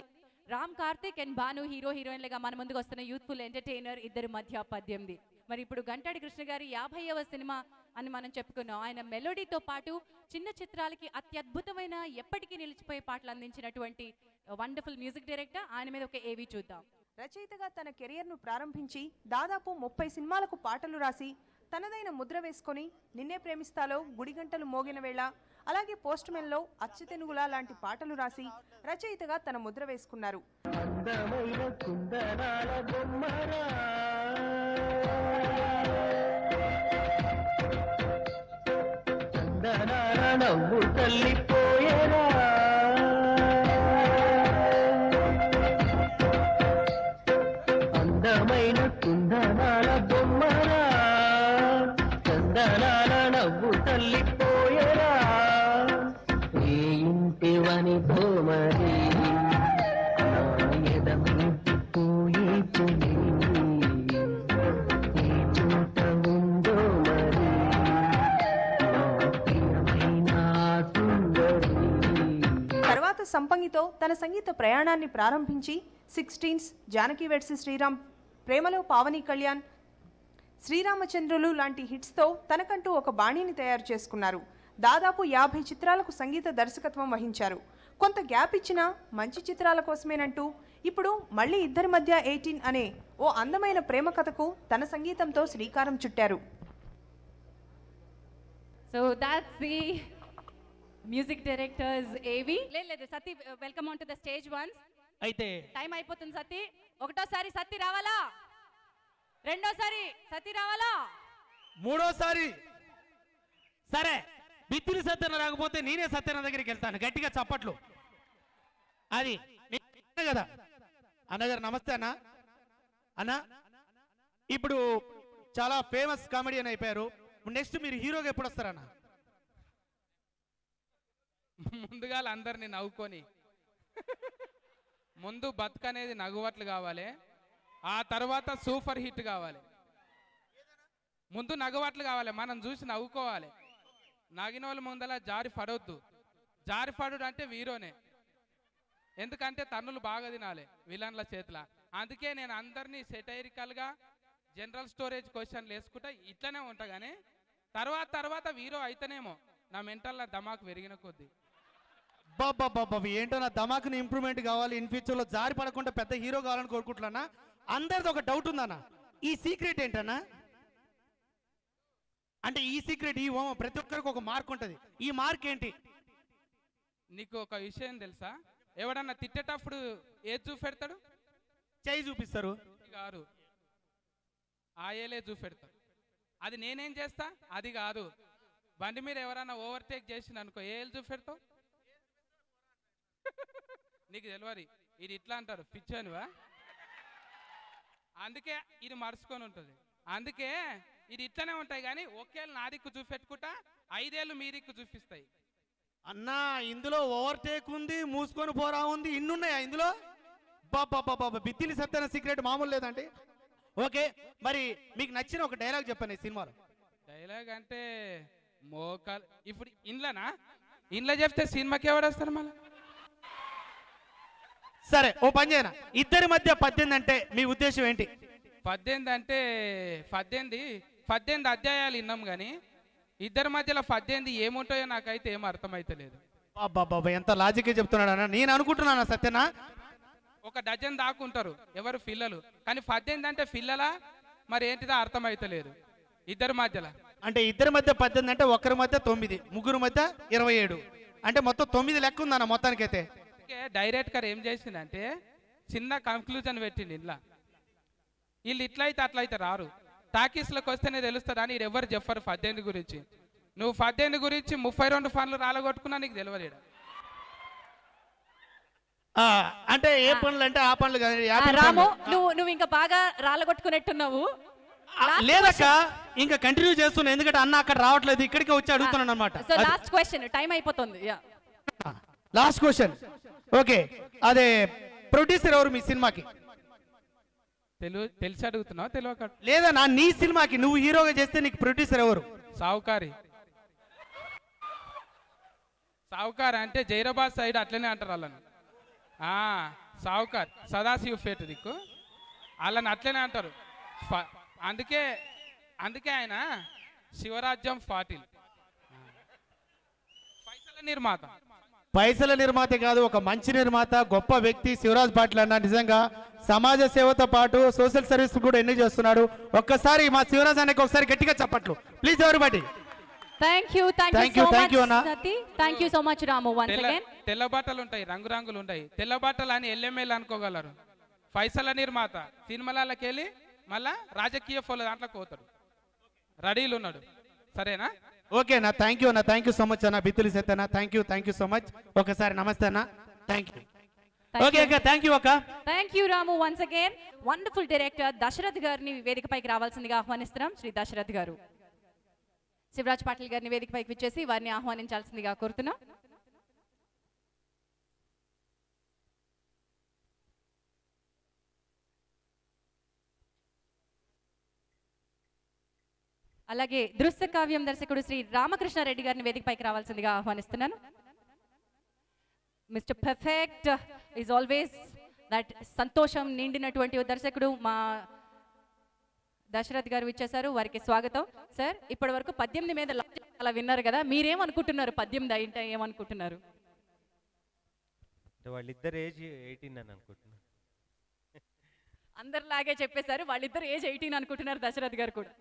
రామ్ కార్తిక్ అండ్ భాను హీరోయిన్లుగా మన ముందుకు వస్తున్న యూత్ఫుల్ ఎంటర్టైనర్ ఇద్దరి మధ్య 18. మరి ఇప్పుడు గంటాడి కృష్ణ గారి 50వ సినిమా అని మనం చెప్పుకున్నాం. ఆయన మెలోడీతో పాటు చిన్న చిత్రాలకి అత్యద్భుతమైన ఎప్పటికీ నిలిచిపోయే పాటలు అందించినటువంటి వండర్ఫుల్ మ్యూజిక్ డైరెక్టర్. ఆయన మీద ఒక ఏవీ చూద్దాం. రచయితగా తన కెరియర్ను ప్రారంభించి దాదాపు 30 సినిమాలకు పాటలు రాసి తనదైన ముద్ర వేసుకొని నిన్నే ప్రేమిస్తాలో, గుడిగంటలు మోగిన వేళ, అలాగే పోస్ట్ మెన్లో, అచ్చుతెనుగులా లాంటి పాటలు రాసి రచయితగా తన ముద్ర వేసుకున్నారు. అందమైన కుందనాల బొమ్మరా, చందనాల నవ్వు తల్లిపోయరా, ఏ ఇంటి వని బొమ్మరి ఎదమైపోయి పులి, ఏ చోట ఉందో మరి ప్రియమైన సుందరి. తర్వాత సంపంగితో తన సంగీత ప్రయాణాన్ని ప్రారంభించి 16, జానకి వెడ్స్ శ్రీరామ్, ప్రేమలో పావని కళ్యాణ్, శ్రీరామచంద్రులు లాంటి హిట్స్తో తనకంటూ ఒక బాణీని తయారు చేసుకున్నారు. దాదాపు 50 చిత్రాలకు సంగీత దర్శకత్వం వహించారు. కొంత గ్యాప్ ఇచ్చినా మంచి చిత్రాల కోసమేనంటూ ఇప్పుడు మళ్ళీ ఇద్దరి మధ్య 18 అనే ఓ అందమైన ప్రేమ కథకు తన సంగీతంతో శ్రీకారం చుట్టారు. So that's the music directors ఏవి. లేదు Sathi, welcome on to the stage once. అయితే టైం అయిపోతుంది సతీ. ఒకటోసారి సతీ రావాలా, రెండోసారి సతీ రావాలా, మూడోసారి సరే బిత్తిరి సత్యన రాకపోతే నేనే సత్యన దగ్గరికి వెళ్తాను. గట్టిగా చప్పట్లు. అది కదా అన్నగారు. నమస్తే అన్న. అన్న ఇప్పుడు చాలా ఫేమస్ కామెడియన్ అయిపోయారు. నెక్స్ట్ మీరు హీరోగా ఎప్పుడు వస్తారన్న? ముందుగా అందరినీ నవ్వుకొని ముందు బతుకనేది నవ్వట్లు కావాలి, ఆ తర్వాత సూపర్ హిట్ కావాలి. ముందు నవ్వట్లు కావాలి, మనం చూసి నవ్వుకోవాలి. నగిన వాళ్ళ ముందల జారి పడవద్దు. జారి పడుడు అంటే వీరోనే, ఎందుకంటే తన్నులు బాగా తినాలి విలన్ల చేతుల. అందుకే నేను అందరినీ సెటైరికల్గా జనరల్ స్టోరేజ్ క్వశ్చన్లు వేసుకుంటా ఇట్లనే ఉంటా. కానీ తర్వాత వీరో అయితేనేమో నా మెంటల్లో ధమాకు పెరిగిన కొద్దీ. బాబా ఏంటో నా ధమాకుని ఇంప్రూవ్మెంట్ కావాలి, ఇన్ ఫ్యూచర్లో జారి పడకుండా పెద్ద హీరో కావాలని కోరుకుంటున్నా. అందరిది ఒక డౌట్ ఉందన్న, ఈ సీక్రెట్ ఏంటన్నా? అంటే ఈ సీక్రెట్, ఈ ఓమ ప్రతి ఒక్కరికి ఒక మార్క్ ఉంటుంది. ఈ మార్క్ ఏంటి? నీకు ఒక విషయం తెలుసా? ఎవడన్నా తిట్టేటప్పుడు ఏది చూపెడతాడు? చేయి చూపిస్తారు. కాదు, ఆయేలే చూపెడతాడు. అది నేనేం చేస్తా? అది కాదు, బండి మీద ఎవరైనా ఓవర్టేక్ చేసింది అనుకో ఏ ఏళ్ళు చూపెడతావు? నీకు తెలియదు ఇది ఇట్లా అంటారు పిచ్చనివా, అందుకే ఇది మరుచుకొని ఉంటుంది. అందుకే ఇది ఇట్లనే ఉంటాయి కానీ ఒకేళ్ళు నా దిక్కు చూపెట్టుకుంటా 5 ఏళ్ళు మీ దిక్కు చూపిస్తాయి. అన్నా ఇందులో ఓవర్టేక్ ఉంది, మూసుకొని పోరా ఉంది, ఇన్నున్నాయా ఇందులో? బాబా బిత్తిలి సత్యన సీక్రెట్ మామూలు లేదండి. ఓకే, మరి మీకు నచ్చిన ఒక డైలాగ్ చెప్పండి ఈ సినిమాలో. డైలాగ్ అంటే మోకాలు ఇప్పుడు ఇంట్లో చెప్తే సినిమాకి ఎవరు వస్తారు మళ్ళీ? సరే ఓ పని చేయనా, ఇద్దరి మధ్య 18 అంటే మీ ఉద్దేశం ఏంటి? 18 అంటే 18 అధ్యాయాలు విన్నాం కానీ ఇద్దరి మధ్యలో 18 ఏముంటాయో నాకైతే ఏం అర్థమైతలేదు. బాబా ఎంత లాజిక్ చెప్తున్నాడు అన్న. నేను అనుకుంటున్నాను సత్యనా ఒక డజన్ దాకుంటారు ఎవరు పిల్లలు, కానీ 18 అంటే పిల్లలా మరి ఏంటిదో అర్థమైతలేదు ఇద్దరి మధ్యలో. అంటే ఇద్దరి మధ్య 18 అంటే ఒకరి మధ్య 9, ముగ్గురు మధ్య 27 అంటే మొత్తం 9 లెక్క ఉందన్న మొత్తానికైతే. డైరెక్టర్ ఏం చేసిందంటే చిన్న కన్క్లూజన్ పెట్టింది ఇంట్లో, వీళ్ళు ఇట్లయితే అట్లయితే రారు, టాకీస్లోకి వస్తేనే తెలుస్తుంది అని ఎవరు చెప్పరు 18 గురించి. నువ్వు 18 గురించి 32 ఫన్లు రాలగొట్టుకున్నా నీకు తెలియలేడు. అంటే ఏ పనులు అంటే ఆ పనులు కాదు. రాము నువ్వు ఇంకా బాగా రాలగొట్టుకున్నట్టున్నావు. లేదక్క ఇంకా కంటిన్యూ చేస్తున్నా, ఎందుకంటే అన్న అక్కడ రావట్లేదు, ఇక్కడికి వచ్చి అడుగుతున్నాను అనమాట. సో లాస్ట్ క్వశ్చన్, టైం అయిపోతుంది. Last question. ఓకే, అదే ప్రొడ్యూసర్ ఎవరు మీ సినిమాకి? తెలిసి అడుగుతున్నావు తెలియక? లేదా నీ సినిమాకి నువ్వు హీరోగా చేస్తే నీకు ప్రొడ్యూసర్ ఎవరు? సావుకారి అంటే జైరాబాద్ సైడ్ అట్లనే అంటారు వాళ్ళని. సావుకార్ సదాశివ పేట దిక్కు వాళ్ళని అట్లనే అంటారు. అందుకే ఆయన శివరాజ్యం పాటిల్ పైసల నిర్మాత కాదు, ఒక మంచి నిర్మాత, గొప్ప వ్యక్తి శివరాజ్ పాటిల్ అన్న. నిజంగా సమాజ సేవతో పాటు సోషల్ సర్వీస్ కూడా ఎన్ని చేస్తున్నాడు. ఒక్కసారి మా శివరాజ్ అన్నకి ఒకసారి గట్టిగా చప్పట్లు please everybody. Thank you so much Ramu. Once again తెల్ల బట్టలు ఉంటాయి, రంగురంగులు ఉంటాయి, తెల్ల బట్టలు అని ఎల్ఎంఎల్ అనుకోగలరు. పైసల నిర్మాత సినిమాలకి వెళ్ళి మళ్ళా రాజకీయ ఫోన్ల దాంట్లోకి పోతాడు, రెడీలు ఉన్నాడు. సరేనా? ఓకే అన్న, థ్యాంక్ యూ సో మచ్ అన్న. బిత్తులి సత్యన థ్యాంక్ యూ సో మచ్. ఒకసారి నమస్తే అన్న. Thank you. ఓకే అక్క, థ్యాంక్ యూ అక్క. Thank you Ramu. Once again wonderful director Dashrath గారిని వేదికపైకి రావాల్సిందిగా ఆహ్వానిస్తున్నాం. శ్రీ దశరథ్ గారు శివరాజ్ పాటిల్ గారిని వేదికపైకి విచ్చేసి వారిని ఆహ్వానించాల్సిందిగా కోరుతున్నాం. అలాగే దృశ్య కావ్యం దర్శకుడు శ్రీ రామకృష్ణారెడ్డి గారిని వేదికపైకి రావాల్సిందిగా ఆహ్వానిస్తున్నాను. Mister perfect is always that సంతోషం నిండినటువంటి దర్శకుడు మా దశరథ్ గారు ఇచ్చేశారు, వారికి స్వాగతం. సార్, ఇప్పటి వరకు 18 మీద అలా విన్నారు కదా, మీరేమనుకుంటున్నారు? 18 అంటే ఏమనుకుంటున్నారు? వాళ్ళిద్దరు ఏజ్ 18 అని అనుకుంటున్నారు. అందరిలాగే చెప్పేశారు, వాళ్ళిద్దరు ఏజ్ 18 అనుకుంటున్నారు దశరథ్ గారు కూడా.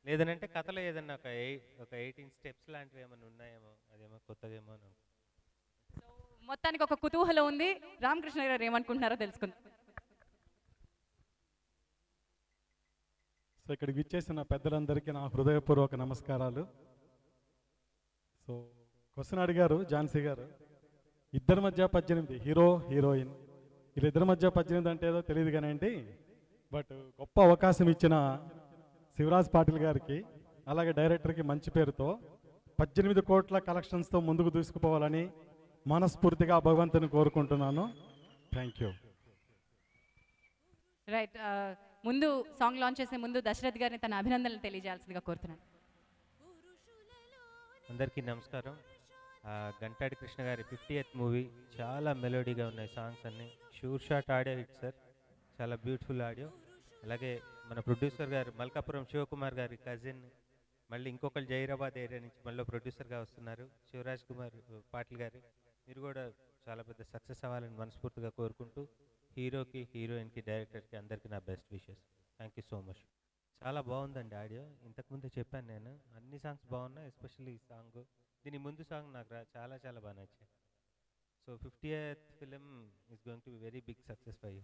లేదనంటే కథలో ఏదన్నా ఒక 18 స్టెప్స్ లాంటివి ఏమైనా ఉన్నాయేమో, అదేమో కొత్తగా ఏమో. మొత్తానికి ఒక కుతూహలం ఉంది. రామకృష్ణ గారు ఏమనుకుంటున్నారో తెలుసుకుందాం. సో ఇక్కడికి విచ్చేసిన పెద్దలందరికీ నా హృదయపూర్వక నమస్కారాలు. సో క్వశ్చన్ అడిగారు ఝాన్సీ గారు, ఇద్దరి మధ్య 18, హీరో హీరోయిన్, వీళ్ళిద్దరి మధ్య 18 అంటే ఏదో తెలియదు కానివ్వండి, బట్ గొప్ప అవకాశం ఇచ్చిన శివరాజ్ పాటిల్ గారికి అలాగే డైరెక్టర్కి మంచి పేరుతో 18 కోట్ల కలెక్షన్స్తో ముందుకు దూసుకుపోవాలని మనస్ఫూర్తిగా భగవంతుని కోరుకుంటున్నాను. Thank you. రైట్, ముందు సాంగ్ లాంచ్ చేసే ముందు దశరథ్ గారిని తన అభినందనలు తెలియజేయాల్సిందిగా కోరుతున్నాను. అందరికీ నమస్కారం. గంటాడి కృష్ణ గారి 50th మూవీ, చాలా మెలోడీగా ఉన్నాయి సాంగ్స్ అన్నీ. Sure shot audio hit sir, చాలా బ్యూటిఫుల్ ఆడియో. అలాగే మన ప్రొడ్యూసర్ గారు మల్కాపురం శివకుమార్ గారి కజిన్, మళ్ళీ ఇంకొకరు జైరాబాద్ ఏరియా నుంచి మళ్ళీ ప్రొడ్యూసర్గా వస్తున్నారు శివరాజ్ కుమార్ పాటిల్ గారు. మీరు కూడా చాలా పెద్ద సక్సెస్ అవ్వాలని మనస్ఫూర్తిగా కోరుకుంటూ, హీరోకి, హీరోయిన్కి, డైరెక్టర్కి అందరికీ నా best wishes. Thank you so much. చాలా బాగుందండి ఆడియో. ఇంతకుముందే చెప్పాను నేను, అన్ని సాంగ్స్ బాగున్నాయి, ఎస్పెషల్లీ ఈ సాంగ్, దీని ముందు సాంగ్ నాకు చాలా చాలా బాగా నచ్చాయి. So 50th film is going to be very big success for you.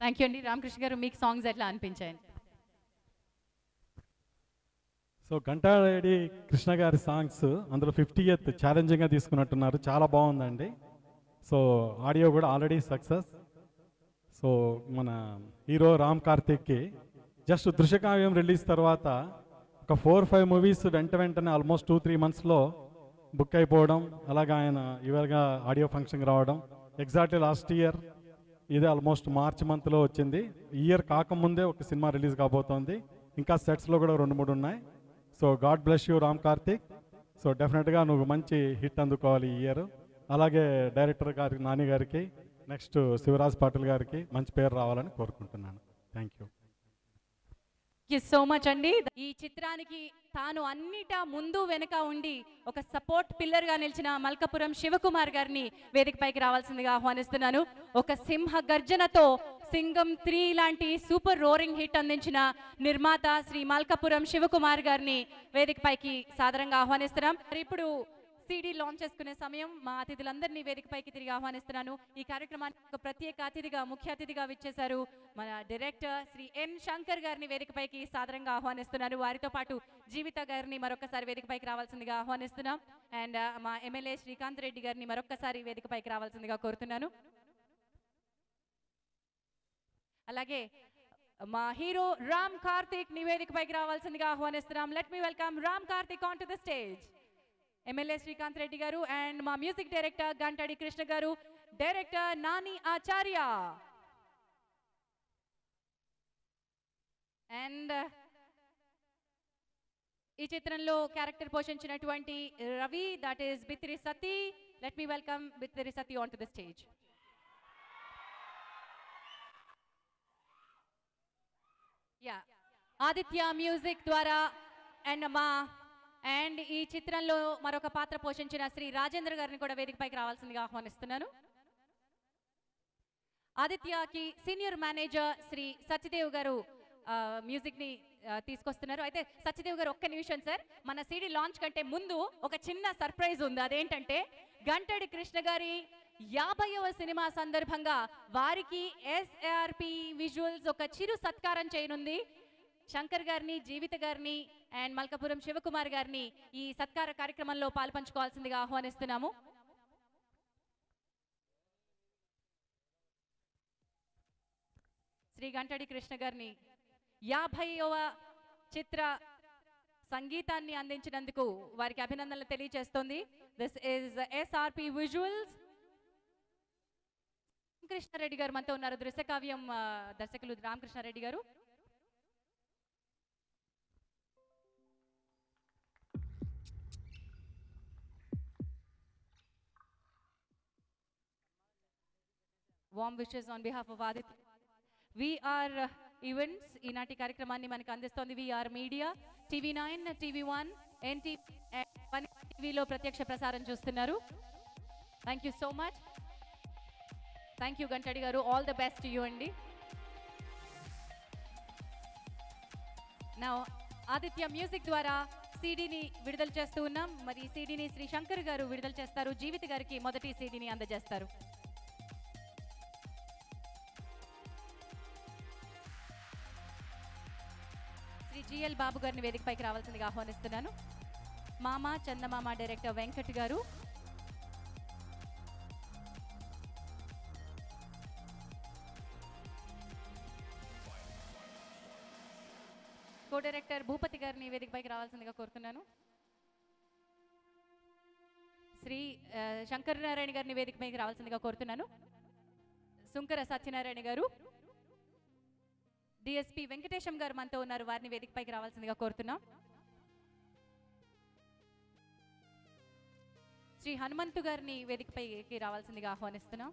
Thank you అండి. రామకృష్ణ గారు, మీకు సాంగ్స్ ఎట్లా అనిపించాయి? సో గంటాడి కృష్ణ గారి సాంగ్స్ అందులో 50th ఛాలెంజింగ్గా తీసుకున్నట్టున్నారు, చాలా బాగుందండి. సో ఆడియో కూడా ఆల్రెడీ సక్సెస్. సో మన హీరో రామ్ కార్తిక్కి జస్ట్ దృశ్యకావ్యం రిలీజ్ తర్వాత ఒక 4-5 మూవీస్ వెంటనే ఆల్మోస్ట్ 2-3 మంత్స్లో బుక్ అయిపోవడం, అలాగే ఆయన ఇవాళగా ఆడియో ఫంక్షన్కి రావడం. ఎగ్జాక్ట్లీ లాస్ట్ ఇయర్ ఇదే ఆల్మోస్ట్ మార్చ్ మంత్లో వచ్చింది. ఇయర్ కాకముందే ఒక సినిమా రిలీజ్ కాబోతోంది, ఇంకా సెట్స్లో కూడా 2-3 ఉన్నాయి. So God bless you Ram Karthik. So డెఫినెట్గా నువ్వు మంచి హిట్ అందుకోవాలి ఈ ఇయర్. అలాగే డైరెక్టర్ గారికి, నాని గారికి, నెక్స్ట్ శివరాజ్ పాటిల్ గారికి మంచి పేరు రావాలని కోరుకుంటున్నాను. Thank you. సో మచ్ అండి. ఈ చిత్రానికి తాను అన్నిటా ముందు వెనుక ఉండి ఒక సపోర్ట్ పిల్లర్ గా నిలిచిన మల్కపురం శివకుమార్ గారిని వేదికపైకి రావాల్సిందిగా ఆహ్వానిస్తున్నాను. ఒక సింహ గర్జనతో సింగం 3 లాంటి సూపర్ రోరింగ్ హిట్ అందించిన నిర్మాత శ్రీ మల్కపురం శివకుమార్ గారిని వేదికపైకి సాదరంగా ఆహ్వానిస్తున్నాం. ఇప్పుడు సిడి లాంచ్ చేసుకునే సమయం. మా అతిథులందరినీ వేదికపైకి తిరిగి ఆహ్వానిస్తున్నాను. ఈ కార్యక్రమానికి ఒక ప్రత్యేక అతిథిగా, ముఖ్య అతిథిగా విచ్చేశారు మన డైరెక్టర్ శ్రీ ఎన్ శంకర్ గారిని వేదికపైకి సాదరంగా ఆహ్వానిస్తున్నారు. వారితో పాటు జీవిత గారిని మరొకసారి వేదికపైకి రావాల్సిందిగా ఆహ్వానిస్తున్నాం. అండ్ మా ఎమ్మెల్యే శ్రీకాంత్ రెడ్డి గారిని మరొకసారి వేదికపైకి రావాల్సిందిగా కోరుతున్నాను. అలాగే మా హీరో రామ్ కార్తిక్ ని వేదికపైకి రావాల్సిందిగా ఆహ్వానిస్తున్నాం. Let me welcome Ram Karthik on to the stage. MLA Srikanth Reddy గారు అండ్ మా మ్యూజిక్ డైరెక్టర్ గంటాడి కృష్ణ గారు, డైరెక్టర్ నాని ఆచార్య అండ్ ఈ చిత్రంలో క్యారెక్టర్ పోషించినటువంటి Ravi, that is Bithiri Sathi. Let me welcome Bithiri Sathi on to the stage. Yeah, Aditya music ద్వారా అండ్ ఈ చిత్రంలో మరొక పాత్ర పోషించిన శ్రీ రాజేంద్ర గారిని కూడా వేదికపైకి రావాల్సిందిగా ఆహ్వానిస్తున్నాను. ఆదిత్యకి సీనియర్ మేనేజర్ శ్రీ సత్యదేవ్ గారు మ్యూజిక్ ని తీసుకొస్తున్నారు. అయితే సత్యదేవ్ గారు ఒక్క నిమిషం సార్, మన సిడి లాంచ్ కంటే ముందు ఒక చిన్న సర్ప్రైజ్ ఉంది. అదేంటంటే గంటడి కృష్ణ గారి 50వ సినిమా సందర్భంగా వారికి ఎస్ఆర్పి విజువల్స్ ఒక చిరు సత్కారం చేయనుంది. శంకర్ గారిని, జీవిత గారిని అండ్ మల్కపురం శివకుమార్ గారిని ఈ సత్కార కార్యక్రమంలో పాల్పంచుకోవాల్సిందిగా ఆహ్వానిస్తున్నాము. శ్రీ గంటడి కృష్ణ గారిని 50వ చిత్ర సంగీతాన్ని అందించినందుకు వారికి అభినందనలు తెలియజేస్తోంది. This is SRP visuals. Ramakrishna Reddy గారు మనతో ఉన్నారు, దృశ్యకావ్యం దర్శకులు రామకృష్ణారెడ్డి గారు. Warm wishes on behalf of Aditya. We are events ఈనాటి కార్యక్రమాన్ని మనకు అందిస్తోంది we are media. TV9, TV1, NTV టీవీలో ప్రత్యక్ష ప్రసారం చూస్తున్నారు. Thank you so much. Thank you Gantadi గారు, ఆల్ ద బెస్ట్ యూ అండి. నా ఆదిత్య మ్యూజిక్ ద్వారా సీడీని విడుదల చేస్తూ ఉన్నాం. మరి సీడీని శ్రీ శంకర్ గారు విడుదల చేస్తారు, జీవిత గారికి మొదటి సీడీని అందజేస్తారు. శ్రీ జిఎల్ బాబు గారిని వేదికపైకి రావాల్సిందిగా ఆహ్వానిస్తున్నాను. మామ చందమామ డైరెక్టర్ వెంకట్ గారు, కో డైరెక్టర్ భూపతి గారిని వేదికపైకి రావాల్సిందిగా కోరుతున్నాను. శ్రీ శంకర్ నారాయణ గారిని వేదికపైకి రావాల్సిందిగా కోరుతున్నాను. సుంకర సత్యనారాయణ గారు, డిఎస్పి వెంకటేశం గారు మనతో ఉన్నారు, వారిని వేదికపైకి రావాల్సిందిగా కోరుతున్నాం. శ్రీ హనుమంతు గారిని వేదికపైకి రావాల్సిందిగా ఆహ్వానిస్తున్నాం.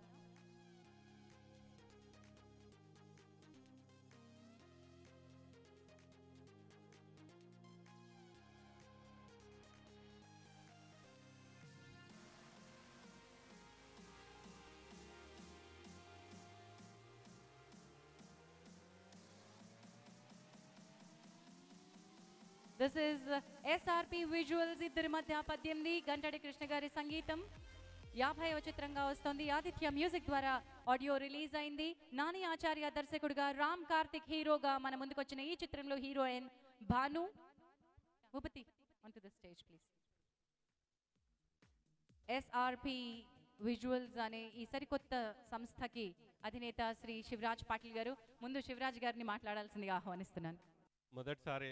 This is SRP Visuals. ఇద్దరి మధ్య 18 గంటడి కృష్ణ గారి సంగీతం 50వ చిత్రంగా వస్తోంది. ఆదిత్య మ్యూజిక్ ద్వారా ఆడియో రిలీజ్ అయింది. నాని ఆచార్య దర్శకుడిగా, రామ్ కార్తిక్ హీరోగా మన ముందుకు వచ్చిన ఈ చిత్రంలో heroine Bhanu. Bhupathi onto the stage please. SRP visuals అనే ఈ సరికొత్త సంస్థకి అధినేత శ్రీ శివరాజ్ పాటిల్ గారు, ముందు శివరాజ్ గారిని మాట్లాడాల్సిందిగా ఆహ్వానిస్తున్నాను. మొదటిసారి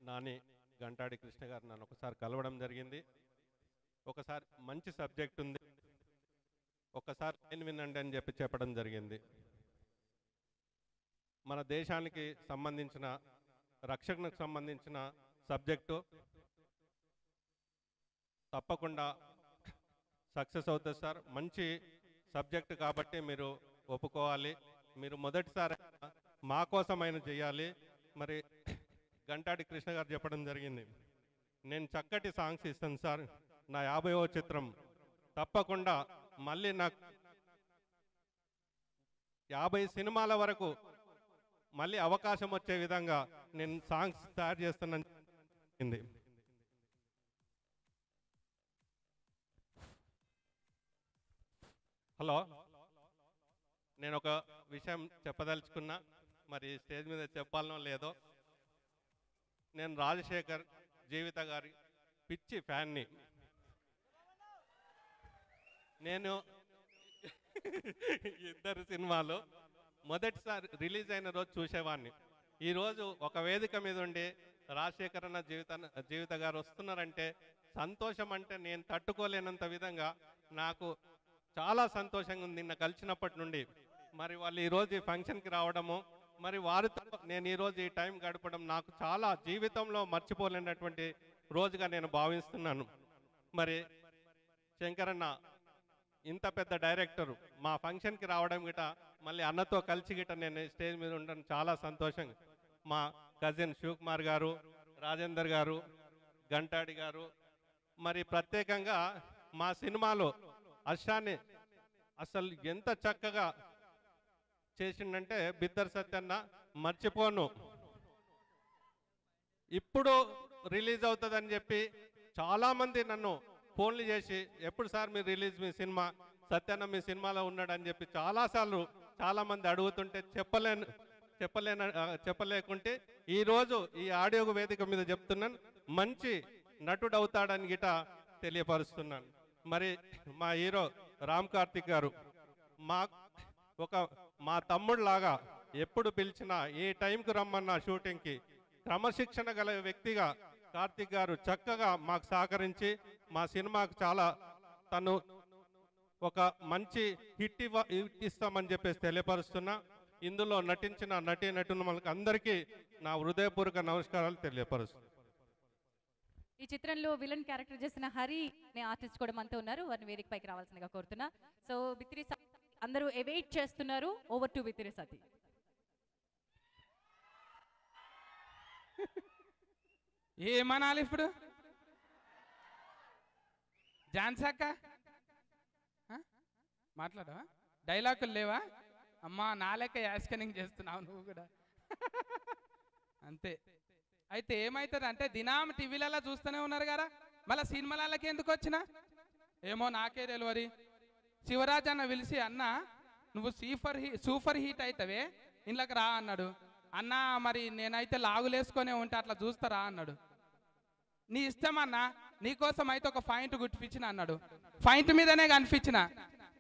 నాని గంటాడి కృష్ణ గారు నన్ను ఒకసారి కలవడం జరిగింది. ఒకసారి మంచి సబ్జెక్ట్ ఉంది, ఒకసారి లైన్ వినండి అని చెప్పడం జరిగింది. మన దేశానికి సంబంధించిన రక్షణకు సంబంధించిన సబ్జెక్టు తప్పకుండా సక్సెస్ అవుతుంది సార్. మంచి సబ్జెక్ట్ కాబట్టి మీరు ఒప్పుకోవాలి. మీరు మొదటిసారి మా కోసమైన చేయాలి. మరి గంటాడి కృష్ణ గారు చెప్పడం జరిగింది, నేను చక్కటి సాంగ్స్ ఇస్తాను సార్, నా 50వ చిత్రం తప్పకుండా మళ్ళీ నాకు 50 సినిమాల వరకు మళ్ళీ అవకాశం వచ్చే విధంగా నేను సాంగ్స్ తయారు చేస్తానని. హలో, నేను ఒక విషయం చెప్పదలుచుకున్నా, మరి స్టేజ్ మీద చెప్పాలనో లేదో. నేను రాజశేఖర్ జీవిత గారి పిచ్చి ఫ్యాన్ని. నేను ఇద్దరు సినిమాలు మొదటిసారి రిలీజ్ అయిన రోజు చూసేవాడిని. ఈరోజు ఒక వేదిక మీద ఉండి రాజశేఖర్ అన్న జీవిత గారు వస్తున్నారంటే సంతోషం అంటే నేను తట్టుకోలేనంత విధంగా నాకు చాలా సంతోషంగా ఉంది నిన్న కలిసినప్పటి నుండి. మరి వాళ్ళు ఈరోజు ఈ ఫంక్షన్కి రావడము, మరి వారితో నేను ఈరోజు ఈ టైం గడపడం నాకు చాలా జీవితంలో మర్చిపోలేనటువంటి రోజుగా నేను భావిస్తున్నాను. మరి శంకరన్న ఇంత పెద్ద డైరెక్టరు మా ఫంక్షన్కి రావడం గిట, మళ్ళీ అన్నతో కలిసి గిట నేను స్టేజ్ మీద ఉండడం చాలా సంతోషంగా. మా కజిన్ శివకుమార్ గారు, రాజేందర్ గారు, గంటాడి గారు, మరి ప్రత్యేకంగా మా సినిమాలో అర్షాన్ని అసలు ఎంత చక్కగా చేసిండంటే బిద్దర్ సత్యన్న మర్చిపోను. ఇప్పుడు రిలీజ్ అవుతుందని చెప్పి చాలామంది నన్ను ఫోన్లు చేసి, ఎప్పుడు సార్ మీరు రిలీజ్ మీ సినిమా, సత్యన్న మీ సినిమాలో ఉన్నాడని చెప్పి చాలాసార్లు చాలామంది అడుగుతుంటే చెప్పలేకుంటే ఈరోజు ఈ ఆడియో వేదిక మీద చెప్తున్నాను, మంచి నటుడు అవుతాడని గిట తెలియపరుస్తున్నాను. మరి మా హీరో రామ్ కార్తిక్ గారు మా తమ్ముడు లాగా ఎప్పుడు పిలిచినా ఏ టైంకి రమ్మన్నా షూటింగ్కి క్రమశిక్షణ గల వ్యక్తిగా కార్తిక్ గారు చక్కగా మాకు సహకరించి మా సినిమాకు చాలా తను ఒక మంచి హిట్ ఇస్తామని చెప్పేసి తెలియపరుస్తున్నా. ఇందులో నటించిన నటులకు అందరికీ నా హృదయపూర్వక నమస్కారాలు తెలియపరుస్తున్నా. ఈ చిత్రంలో విలన్ క్యారెక్టర్ చేసిన హరి అనే ఆర్టిస్ట్ కూడా మనతో ఉన్నారు, వారిని వేదిక పైకి రావాల్సిందిగా కోరుతున్నా. సో బిత్తిరి అందరూ వెయిట్ చేస్తున్నారు. ఓవర్ టు బిత్తిరి సతీ. ఏమనాలి ఇప్పుడు? జాన్సాక మాట్లాడవా? డైలాగులు లేవా? అమ్మా నా లెక్క యాస్కనింగ్ చేస్తున్నావు నువ్వు కూడా. అంతే. అయితే ఏమవుతుంది అంటే దినాం టీవీలలో చూస్తూనే ఉన్నారు కదా, మళ్ళీ సినిమాలకి ఎందుకు వచ్చినా ఏమో నాకే తెలియదు. శివరాజ్ అన్న పిలిచి, అన్న నువ్వు సూపర్ హీట్ అవుతావే ఇంట్లోకి రా అన్నాడు. అన్న మరి నేనైతే లాగులేసుకొనే ఉంటే అట్లా చూస్తారా అన్నాడు. నీ ఇష్టం అన్న, నీకోసం అయితే ఒక పాయింట్ గుర్తిపించిన అన్నాడు. పాయింట్ మీదనే కనిపించిన.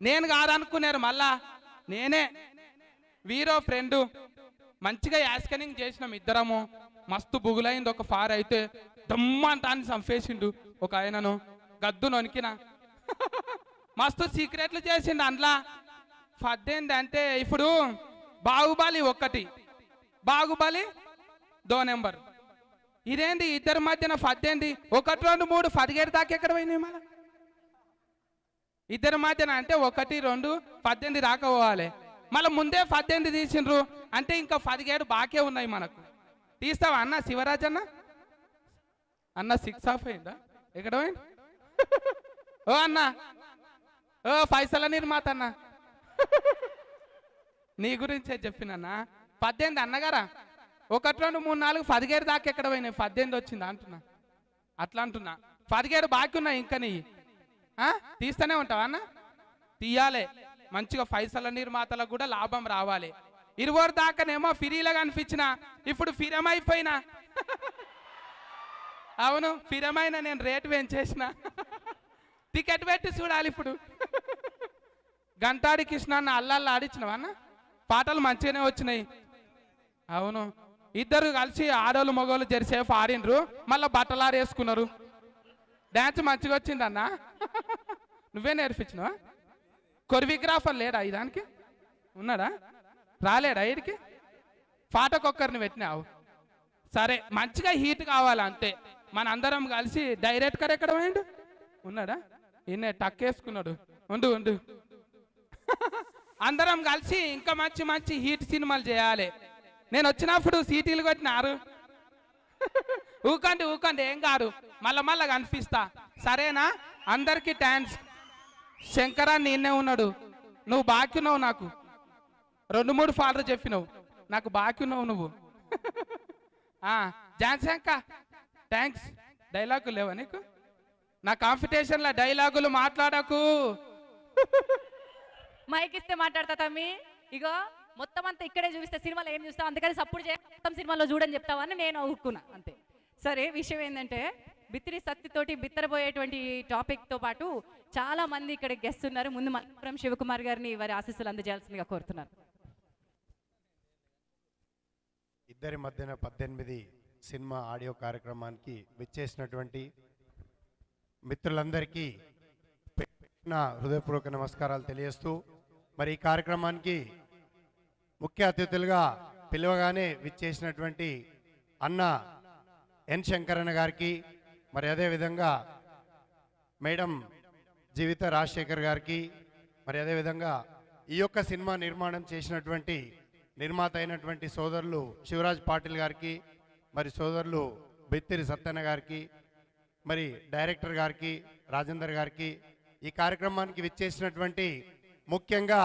నేను కాదనుకున్నారు, మళ్ళా నేనే వీరో ఫ్రెండు మంచిగా యాస్కనింగ్ చేసినాం ఇద్దరము. మస్తు బుగులైంది. ఒక ఫార్ అయితే దమ్మంటాన్ని చంపేసిండు ఒక ఆయనను, గద్దు నొనికిన. మస్తు సీక్రెట్లు చేసిండు అందులో. పద్దేంది అంటే ఇప్పుడు బాహుబలి 1, బాహుబలి 2 నెంబర్. ఇదేంది ఇద్దరి మధ్యన 18, 1, 2, 3, 17 దాకా ఎక్కడ పోయినాయి మళ్ళీ ఇద్దరి మధ్యన? అంటే 1, 2, 18 దాకా పోవాలి. మళ్ళీ ముందే 18 తీసిండ్రు అంటే ఇంకా 17 బాకే ఉన్నాయి మనకు. తీస్తావా అన్న శివరాజ్ అన్న? అన్న 6 ఆఫ్ అయిందా? ఎక్కడ పోయింది? ఓ అన్న, ఓ పైసల నిర్మాత అన్న, నీ గురించే చెప్పినన్నా. 18 అన్నగారా? 1, 2, 3, 4, 17 దాకా ఎక్కడ పోయినాయి? 18 వచ్చిందా అంటున్నా. అట్లా అంటున్నా. 17 బాకీ ఉన్నాయి ఇంకా. నీ తీస్తూనే ఉంటావా అన్న? తీయాలి. మంచిగా పైసల నిర్మాతలకు కూడా లాభం రావాలి. 20 దాకానేమో ఫ్రీలాగా అనిపించిన, ఇప్పుడు ఫిరమైపోయినా అవును ఫిరమైన నేను రేటు పెంచేసిన టికెట్ పెట్టి చూడాలి ఇప్పుడు గంటాడి కృష్ణ అన్న అల్లల్లా ఆడిచ్చినవా అన్న పాటలు మంచిగానే వచ్చినాయి అవును ఇద్దరు కలిసి ఆడోళ్ళు మగోళ్ళు జరిసేపు ఆడినరు మళ్ళీ బట్టలు ఆడేసుకున్నారు డ్యాన్స్ మంచిగా వచ్చిందన్న నువ్వే నేర్పించినావా కొరియోగ్రాఫర్ లేడా ఇదానికి ఉన్నాడా రాలేడా వీడికి పాటకొక్కరిని పెట్టినావు సరే మంచిగా హీట్ కావాలి అంతే మన అందరం కలిసి డైరెక్టర్ ఎక్కడ పోయిండు ఉన్నాడా ఈయన టక్కేసుకున్నాడు ఉండు ఉండు అందరం కలిసి ఇంకా మంచి మంచి హీట్ సినిమాలు చేయాలి నేను వచ్చినప్పుడు సీటీలు కొట్టినారు ఊకండి ఊకండి ఏం కాదు మళ్ళా కనిపిస్తా సరేనా అందరికీ థ్యాంక్స్ శంకరాన్ని నిన్నే ఉన్నాడు నువ్వు బాకీ ఉన్నావు నాకు 2-3 ఫాదర్ చెప్పినావు నాకు బాకీ ఉన్నావు నువ్వు జాన్సంక థ్యాంక్స్ డైలాగులు లేవా నీకు నా కాంపిటీషన్లో డైలాగులు మాట్లాడకు మైక్ ఇస్తే మాట్లాడతా తమ్మి ఇగో మొత్తం అంతా ఇక్కడే చూపిస్తే సినిమాలో ఏం చూస్తావు అందుకని సపోర్ట్ చేయ మొత్తం సినిమాలో చూడని చెప్తావని నేను ఊరుకున్నా అంతే సరే విషయం ఏంటంటే బిత్తిరి సత్తితోటి బిత్తరబోయేటువంటి టాపిక్తో పాటు చాలా మంది ఇక్కడ గెస్ట్ ఉన్నారు ముందు మల్లాపురం శివకుమార్ గారిని వారి ఆశీస్సులు అందజేయాల్సిందిగా కోరుతున్నారు ఇద్దరి మధ్యన 18 సినిమా ఆడియో కార్యక్రమానికి విచ్చేసినటువంటి మిత్రులందరికీ నా హృదయపూర్వక నమస్కారాలు తెలియజేస్తూ మరి ఈ కార్యక్రమానికి ముఖ్య అతిథులుగా పిలవగానే విచ్చేసినటువంటి అన్న ఎన్ శంకరన్న గారికి మరి అదేవిధంగా మేడం జీవిత రాజశేఖర్ గారికి మరి అదేవిధంగా ఈ యొక్క సినిమా నిర్మాణం చేసినటువంటి నిర్మాత అయినటువంటి సోదరులు శివరాజ్ పాటిల్ గారికి మరి సోదరులు బిత్తిరి సత్యన్న గారికి మరి డైరెక్టర్ గారికి రాజేందర్ గారికి ఈ కార్యక్రమానికి విచ్చేసినటువంటి ముఖ్యంగా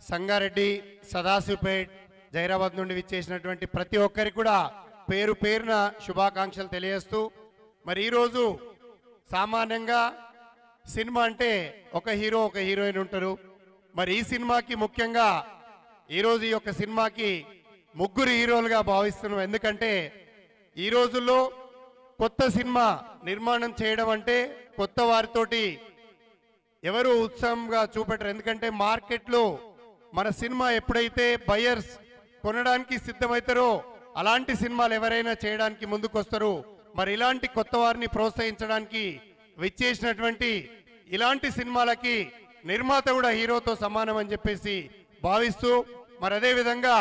సంగారెడ్డి సదాశివపేట్ జైరాబాద్ నుండి విచ్చేసినటువంటి ప్రతి ఒక్కరికి కూడా పేరు పేరున శుభాకాంక్షలు తెలియజేస్తూ మరి ఈరోజు సామాన్యంగా సినిమా అంటే ఒక హీరో ఒక హీరోయిన్ ఉంటారు మరి ఈ సినిమాకి ముఖ్యంగా ఈరోజు ఈ యొక్క సినిమాకి 3 హీరోలుగా భావిస్తున్నాం ఎందుకంటే ఈ రోజుల్లో కొత్త సినిమా నిర్మాణం చేయడం అంటే కొత్త వారితోటి ఎవరు ఉత్సాహంగా చూపెట్టరు ఎందుకంటే మార్కెట్లో మన సినిమా ఎప్పుడైతే బయర్స్ కొనడానికి సిద్ధమవుతారో అలాంటి సినిమాలు ఎవరైనా చేయడానికి ముందుకొస్తారు మరి ఇలాంటి కొత్త వారిని ప్రోత్సహించడానికి విచ్చేసినటువంటి ఇలాంటి సినిమాలకి నిర్మాత కూడా హీరోతో సమానం అని చెప్పేసి భావిస్తూ మరి అదే విధంగా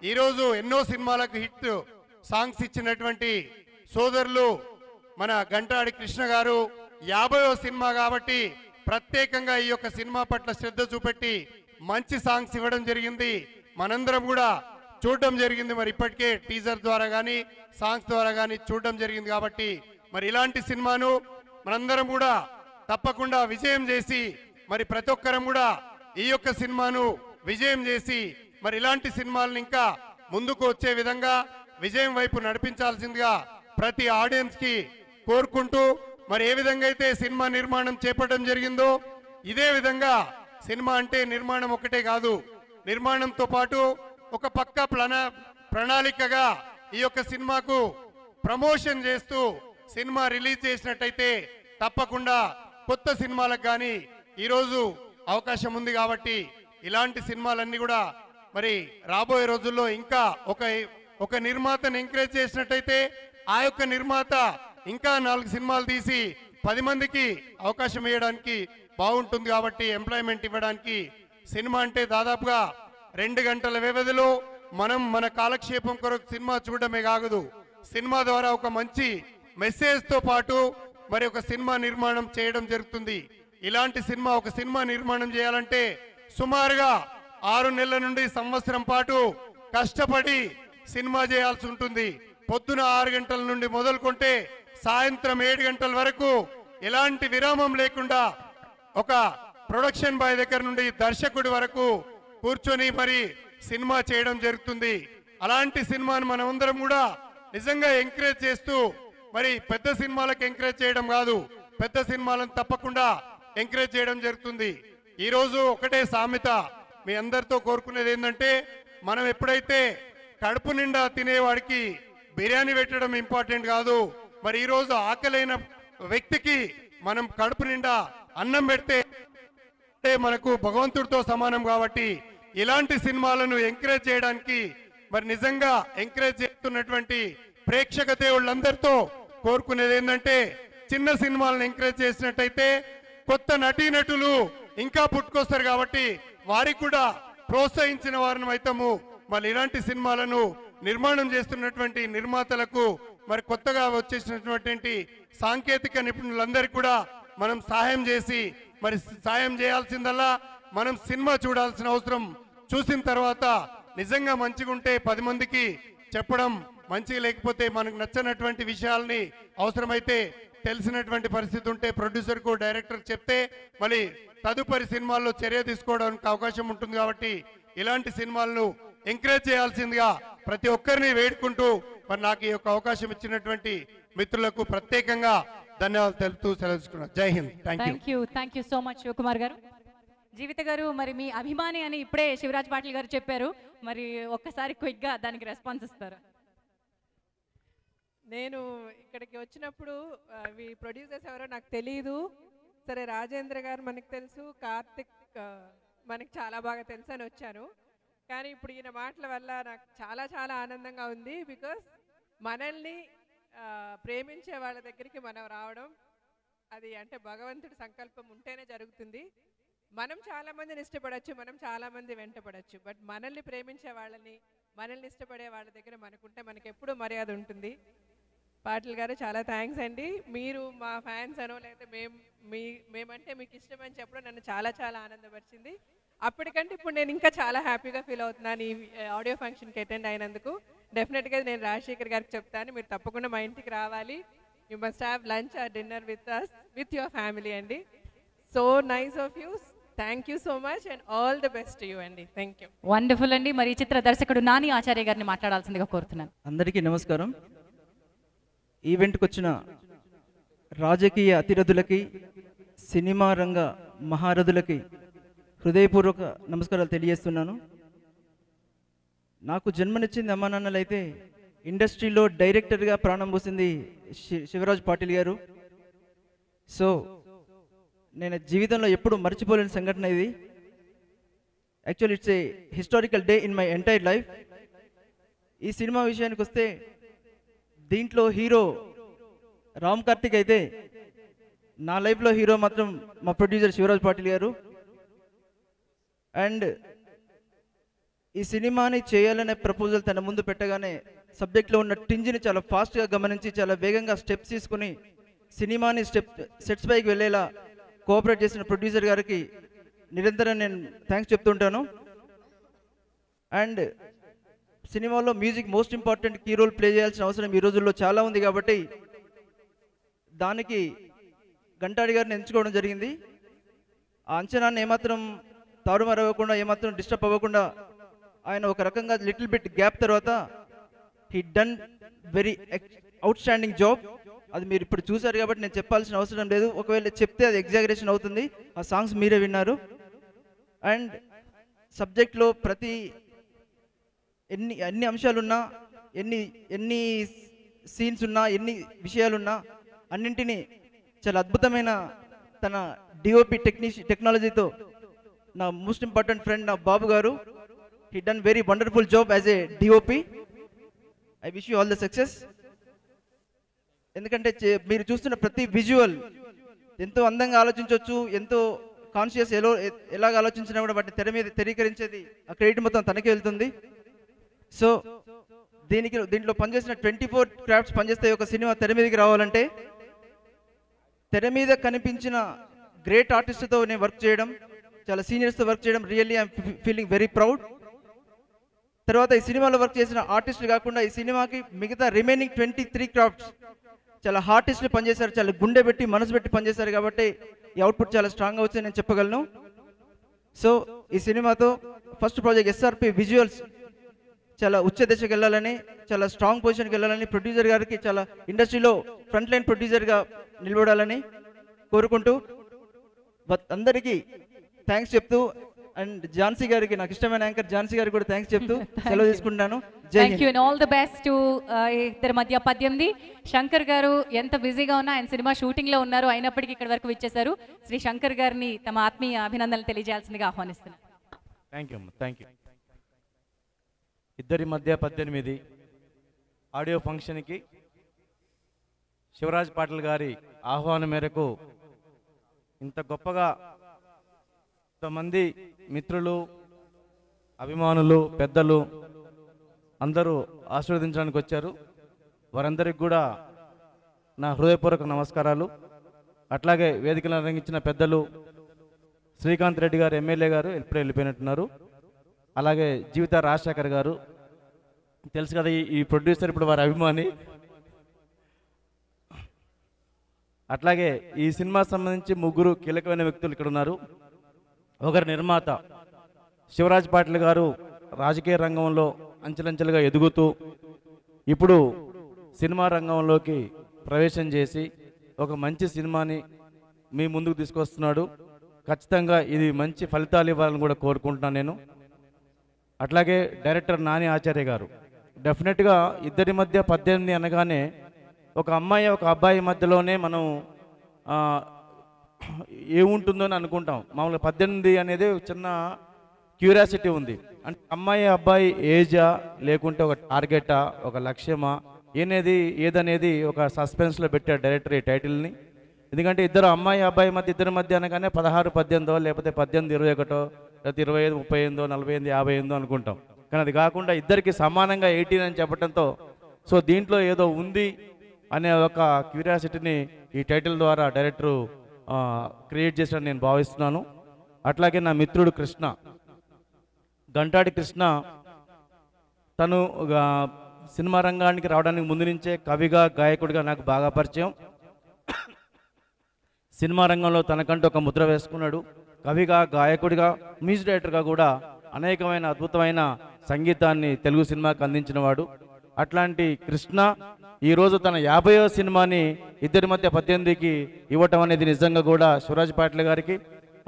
ఈరోజు ఎన్నో సినిమాలకు హిట్ సాంగ్స్ ఇచ్చినటువంటి సోదరులు మన గంటాడి కృష్ణ గారు 50వ సినిమా కాబట్టి ప్రత్యేకంగా ఈ యొక్క సినిమా పట్ల శ్రద్ధ చూపెట్టి మంచి సాంగ్స్ ఇవ్వడం జరిగింది మనందరం కూడా చూడడం జరిగింది మరి ఇప్పటికే టీజర్ ద్వారా కానీ సాంగ్స్ ద్వారా కానీ చూడడం జరిగింది కాబట్టి మరి ఇలాంటి సినిమాను మనందరం కూడా తప్పకుండా విజయం చేసి మరి ప్రతి ఒక్కరం కూడా ఈ యొక్క సినిమాను విజయం చేసి మరి ఇలాంటి సినిమాలను ఇంకా ముందుకు వచ్చే విధంగా విజయం వైపు నడిపించాల్సిందిగా ప్రతి ఆడియన్స్ కి కోరుకుంటూ మరి ఏ విధంగా అయితే సినిమా నిర్మాణం చేపట్టడం జరిగిందో ఇదే విధంగా సినిమా అంటే నిర్మాణం ఒకటే కాదు నిర్మాణంతో పాటు ఒక పక్క ప్రణాళికగా ఈ యొక్క సినిమాకు ప్రమోషన్ చేస్తూ సినిమా రిలీజ్ చేసినట్టయితే తప్పకుండా కొత్త సినిమాలకు కానీ ఈరోజు అవకాశం ఉంది కాబట్టి ఇలాంటి సినిమాలన్నీ కూడా మరి రాబోయే రోజుల్లో ఇంకా ఒక నిర్మాతను ఎంకరేజ్ చేసినట్టయితే ఆ యొక్క నిర్మాత ఇంకా 4 సినిమాలు తీసి 10 మందికి అవకాశం ఇవ్వడానికి బాగుంటుంది కాబట్టి ఎంప్లాయ్మెంట్ ఇవ్వడానికి సినిమా అంటే దాదాపుగా 2 గంటల వ్యవధిలో మనం మన కాలక్షేపం కొరకు సినిమా చూడడమే కాదు సినిమా ద్వారా ఒక మంచి మెసేజ్తో పాటు మరి ఒక సినిమా నిర్మాణం చేయడం జరుగుతుంది ఇలాంటి సినిమా ఒక సినిమా నిర్మాణం చేయాలంటే సుమారుగా 6 నెలల నుండి సంవత్సరం పాటు కష్టపడి సినిమా చేయాల్సి ఉంటుంది పొద్దున 6 గంటల నుండి మొదలుకుంటే సాయంత్రం 7 గంటల వరకు ఎలాంటి విరామం లేకుండా ఒక ప్రొడక్షన్ బాయ్ దగ్గర నుండి దర్శకుడి వరకు కూర్చొని మరి సినిమా చేయడం జరుగుతుంది అలాంటి సినిమాను మనమందరం కూడా నిజంగా ఎంకరేజ్ చేస్తూ మరి పెద్ద సినిమాలకు ఎంకరేజ్ చేయడం కాదు పెద్ద సినిమాలను తప్పకుండా ఎంకరేజ్ చేయడం జరుగుతుంది ఈ రోజు ఒకటే సామెత మీ అందరితో కోరుకునేది ఏంటంటే మనం ఎప్పుడైతే కడుపు నిండా తినేవాడికి బిర్యానీ పెట్టడం ఇంపార్టెంట్ కాదు మరి ఈరోజు ఆకలైన వ్యక్తికి మనం కడుపు నిండా అన్నం పెడితే మనకు భగవంతుడితో సమానం. కాబట్టి ఇలాంటి సినిమాలను ఎంకరేజ్ చేయడానికి మరి నిజంగా ఎంకరేజ్ చేస్తున్నటువంటి ప్రేక్షక దేవుళ్ళందరితో కోరుకునేది ఏంటంటే, చిన్న సినిమాలను ఎంకరేజ్ చేసినట్టయితే కొత్త నటీనటులు ఇంకా పుట్టుకొస్తారు. కాబట్టి వారికి కూడా ప్రోత్సహించిన వారిని అయితము. మరి ఇలాంటి సినిమాలను నిర్మాణం చేస్తున్నటువంటి నిర్మాతలకు, మరి కొత్తగా వచ్చేసినటువంటి సాంకేతిక నిపుణులందరికీ కూడా మనం సహాయం చేసి, మరి సాయం చేయాల్సిందల్లా మనం సినిమా చూడాల్సిన అవసరం, చూసిన తర్వాత నిజంగా మంచిగా ఉంటే 10 మందికి చెప్పడం, మంచిగా లేకపోతే మనకు నచ్చనటువంటి విషయాల్ని అవసరమైతే తెలిసినటువంటి పరిస్థితి ఉంటే ప్రొడ్యూసర్కు డైరెక్టర్ చెప్తే మళ్ళీ తదుపరి సినిమాల్లో చర్య తీసుకోవడానికి అవకాశం ఉంటుంది. కాబట్టి ఇలాంటి సినిమాలను ఎంకరేజ్ చేయాల్సిందిగా ప్రతి ఒక్కరిని వేడుకుంటూ, మరి నాకు ఈ యొక్క అవకాశం ఇచ్చినటువంటి మిత్రులకు ప్రత్యేకంగా ధన్యవాదాలు తెలుపుతూ సెలవుకున్నాను. Jai Hind. Thank you so much Shivakumar garu. Jeevitha గారు, మరి మీ అభిమాని అని ఇప్పుడే శివరాజ్ పాటిల్ గారు చెప్పారు, మరి ఒక్కసారి క్విక్గా దానికి రెస్పాన్స్ ఇస్తారు. నేను ఇక్కడికి వచ్చినప్పుడు అవి ప్రొడ్యూసర్స్ ఎవరో నాకు తెలియదు. సరే, రాజేంద్ర గారు మనకు తెలుసు, కార్తిక్ మనకు చాలా బాగా తెలుసు అని వచ్చాను. కానీ ఇప్పుడు ఈయన మాటల వల్ల నాకు చాలా చాలా ఆనందంగా ఉంది. బికాస్ మనల్ని ప్రేమించే వాళ్ళ దగ్గరికి మనం రావడం, అది అంటే భగవంతుడి సంకల్పం ఉంటేనే జరుగుతుంది. మనం చాలామందిని ఇష్టపడచ్చు, మనం చాలామంది వెంటపడచ్చు, బట్ మనల్ని ప్రేమించే వాళ్ళని, మనల్ని ఇష్టపడే వాళ్ళ దగ్గర మనకుంటే మనకి ఎప్పుడూ మర్యాద ఉంటుంది. పాటిల్ గారు చాలా థ్యాంక్స్ అండి. మీరు మా ఫ్యాన్స్ అనో లేకపోతే మేమంటే మీకు ఇష్టం అని చెప్పడం నన్ను చాలా చాలా ఆనందపరిచింది. అప్పటికంటే ఇప్పుడు నేను ఇంకా చాలా హ్యాపీగా ఫీల్ అవుతున్నాను ఈ ఆడియో ఫంక్షన్కి అటెండ్ అయినందుకు. డెఫినెట్గా నేను రాజశేఖర్ గారికి చెప్తాను, మీరు తప్పకుండా మా ఇంటికి రావాలి. You must have lunch or dinner with us, with your family అండి. So nice of you. Thank you so much and all the best you అండి. Thank you. వండర్ఫుల్ అండి. మరి ఈ చిత్ర దర్శకుడు నాని ఆచార్య గారిని మాట్లాడాల్సిందిగా కోరుతున్నాను. అందరికీ నమస్కారం. ఈవెంట్కి వచ్చిన రాజకీయ అతిరథులకి, సినిమా రంగ మహారథులకి హృదయపూర్వక నమస్కారాలు తెలియజేస్తున్నాను. నాకు జన్మనిచ్చింది అమ్మా నాన్నలైతే ఇండస్ట్రీలో డైరెక్టర్గా ప్రాణం పోసింది శివరాజ్ పాటిల్ గారు. సో నేను జీవితంలో ఎప్పుడు మర్చిపోలేని సంఘటన ఇది. Actually it's a historical day in my entire life. ఈ సినిమా విషయానికి వస్తే దీంట్లో హీరో రామ్ కార్తిక్ అయితే, నా లైఫ్లో హీరో మాత్రం మా ప్రొడ్యూసర్ శివరాజ్ పాటిల్ గారు. అండ్ ఈ సినిమాని చేయాలనే ప్రపోజల్ తన ముందు పెట్టగానే సబ్జెక్ట్లో ఉన్న టింజ్ని చాలా ఫాస్ట్గా గమనించి చాలా వేగంగా స్టెప్స్ తీసుకుని సినిమాని సెట్స్ పైకి వెళ్ళేలా కోఆపరేట్ చేసిన ప్రొడ్యూసర్ గారికి నిరంతరం నేను థ్యాంక్స్ చెప్తుంటాను. అండ్ సినిమాలో music most important key role play చేయాల్సిన అవసరం ఈ రోజుల్లో చాలా ఉంది. కాబట్టి దానికి గంటాడి గారిని ఎంచుకోవడం జరిగింది. ఆ అంచనాన్ని ఏమాత్రం తారుమారు అవ్వకుండా, ఏమాత్రం డిస్టర్బ్ అవ్వకుండా ఆయన ఒక రకంగా లిటిల్ బిట్ గ్యాప్ తర్వాత he done very out standing job. అది మీరు ఇప్పుడు చూసారు కాబట్టి నేను చెప్పాల్సిన అవసరం లేదు. ఒకవేళ చెప్తే అది ఎగ్జాగరేషన్ అవుతుంది. ఆ సాంగ్స్ మీరే విన్నారు. అండ్ సబ్జెక్ట్లో ప్రతి ఎన్ని అంశాలున్నా, ఎన్ని సీన్స్ ఉన్నా, ఎన్ని విషయాలున్నా అన్నింటినీ చాలా అద్భుతమైన తన డిఓపి టెక్నాలజీతో నా మోస్ట్ ఇంపార్టెంట్ ఫ్రెండ్ నా బాబు గారు, he done very wonderful job as a DOP. I wish you all the success. ఎందుకంటే మీరు చూస్తున్న ప్రతి విజువల్ ఎంతో అందంగా ఆలోచించవచ్చు, ఎంతో కాన్షియస్ ఎలాగ ఆలోచించినా కూడా వాటిని తెర మీద తెరీకరించేది ఆ క్రెడిట్ మొత్తం తనకే వెళ్తుంది. సో దీంట్లో పనిచేసిన 24 క్రాఫ్ట్స్ పనిచేస్తే ఒక సినిమా తెర మీదకి రావాలంటే తెర మీద కనిపించిన గ్రేట్ ఆర్టిస్ట్తో నేను వర్క్ చేయడం, చాలా సీనియర్స్తో వర్క్ చేయడం really I'm feeling very proud. తర్వాత ఈ సినిమాలో వర్క్ చేసిన ఆర్టిస్టులు కాకుండా ఈ సినిమాకి మిగతా రిమైనింగ్ 23 క్రాఫ్ట్స్ చాలా ఆర్టిస్టులు పనిచేశారు, చాలా గుండె పెట్టి మనసు పెట్టి పనిచేశారు. కాబట్టి ఈ అవుట్పుట్ చాలా స్ట్రాంగ్గా వచ్చి నేను చెప్పగలను. సో ఈ సినిమాతో ఫస్ట్ ప్రాజెక్ట్ ఎస్ఆర్పి విజువల్స్ చాలా ఉచ్చ దశకు వెళ్ళాలని, చాలా స్ట్రాంగ్ పొజిషన్కి వెళ్ళాలని, ప్రొడ్యూసర్ గారికి చాలా ఇండస్ట్రీలో ఫ్రంట్ లైన్ ప్రొడ్యూసర్గా నిలబడాలని కోరుకుంటూ అందరికీ థ్యాంక్స్ చెప్తూ అండ్ ఝాన్సీ గారికి, నాకు ఇష్టమైన యాంకర్ ఝాన్సీ గారికి కూడా థ్యాంక్స్ చెప్తూ సెలవు తీసుకుంటాను. జై thank you and all the best to ఇద్దరి మధ్య 18. శంకర్ గారు ఎంత బిజీగా ఉన్నా ఆయన సినిమా షూటింగ్లో ఉన్నారు, అయినప్పటికీ ఇక్కడి వరకు విచ్చేశారు. శ్రీ శంకర్ గారిని తమ ఆత్మీయ అభినందనలు తెలియజేయాల్సిందిగా ఆహ్వానిస్తున్నారు. Thank you, thank you. ఇద్దరి మధ్య 18 ఆడియో ఫంక్షన్కి శివరాజ్ పాటిల్ గారి ఆహ్వానం మేరకు ఇంత గొప్పగా ఇంతమంది మిత్రులు, అభిమానులు, పెద్దలు అందరూ ఆశీర్వదించడానికి వచ్చారు. వారందరికీ కూడా నా హృదయపూర్వక నమస్కారాలు. అట్లాగే వేదికను అలంకరించిన పెద్దలు శ్రీకాంత్ రెడ్డి గారు, ఎమ్మెల్యే గారు ఇప్పుడే వెళ్ళిపోయినట్టున్నారు. అలాగే జీవిత రాజశేఖర్ గారు, తెలుసు కదా ఈ ప్రొడ్యూసర్ ఇప్పుడు వారి అభిమాని. అట్లాగే ఈ సినిమా సంబంధించి 3 కీలకమైన వ్యక్తులు ఇక్కడ ఉన్నారు. ఒకరు నిర్మాత శివరాజ్ పాటిల్ గారు, రాజకీయ రంగంలో అంచెలంచెలుగా ఎదుగుతూ ఇప్పుడు సినిమా రంగంలోకి ప్రవేశం చేసి ఒక మంచి సినిమాని మీ ముందుకు తీసుకొస్తున్నాడు. ఖచ్చితంగా ఇది మంచి ఫలితాలు ఇవ్వాలని కూడా కోరుకుంటున్నాను నేను. అట్లాగే డైరెక్టర్ నాని ఆచార్య గారు, డెఫినెట్గా ఇద్దరి మధ్య 18 అనగానే ఒక అమ్మాయి ఒక అబ్బాయి మధ్యలోనే మనం ఏముంటుందో అని అనుకుంటాం. మామూలుగా 18 అనేది చిన్న క్యూరియాసిటీ ఉంది. అంటే అమ్మాయి అబ్బాయి ఏజా లేకుంటే ఒక టార్గెటా, ఒక లక్ష్యమా ఏదనేది ఒక సస్పెన్స్లో పెట్టాడు డైరెక్టర్ ఈ టైటిల్ని. ఎందుకంటే ఇద్దరు అమ్మాయి అబ్బాయి మధ్య ఇద్దరి మధ్య అనగానే 16, 18 లేకపోతే 18, 21 లేకపోతే 25, 38, 45, 50 అనుకుంటాం. కానీ అది కాకుండా ఇద్దరికి సమానంగా 18 అని చెప్పడంతో సో దీంట్లో ఏదో ఉంది అనే ఒక క్యూరియాసిటీని ఈ టైటిల్ ద్వారా డైరెక్టరు క్రియేట్ చేసినని నేను భావిస్తున్నాను. అట్లాగే నా మిత్రుడు కృష్ణ, గంటాడి కృష్ణ, తను సినిమా రంగానికి రావడానికి ముందు నుంచే కవిగా, గాయకుడిగా నాకు బాగా పరిచయం. సినిమా రంగంలో తనకంటూ ఒక ముద్ర వేసుకున్నాడు. కవిగా, గాయకుడిగా, మ్యూజిక్ డైరెక్టర్గా కూడా అనేకమైన అద్భుతమైన సంగీతాన్ని తెలుగు సినిమాకి అందించిన వాడు. అట్లాంటి కృష్ణ ఈరోజు తన 50వ సినిమాని ఇద్దరి మధ్య 18కి ఇవ్వటం అనేది నిజంగా కూడా శివరాజ్ పాటిల్ గారికి,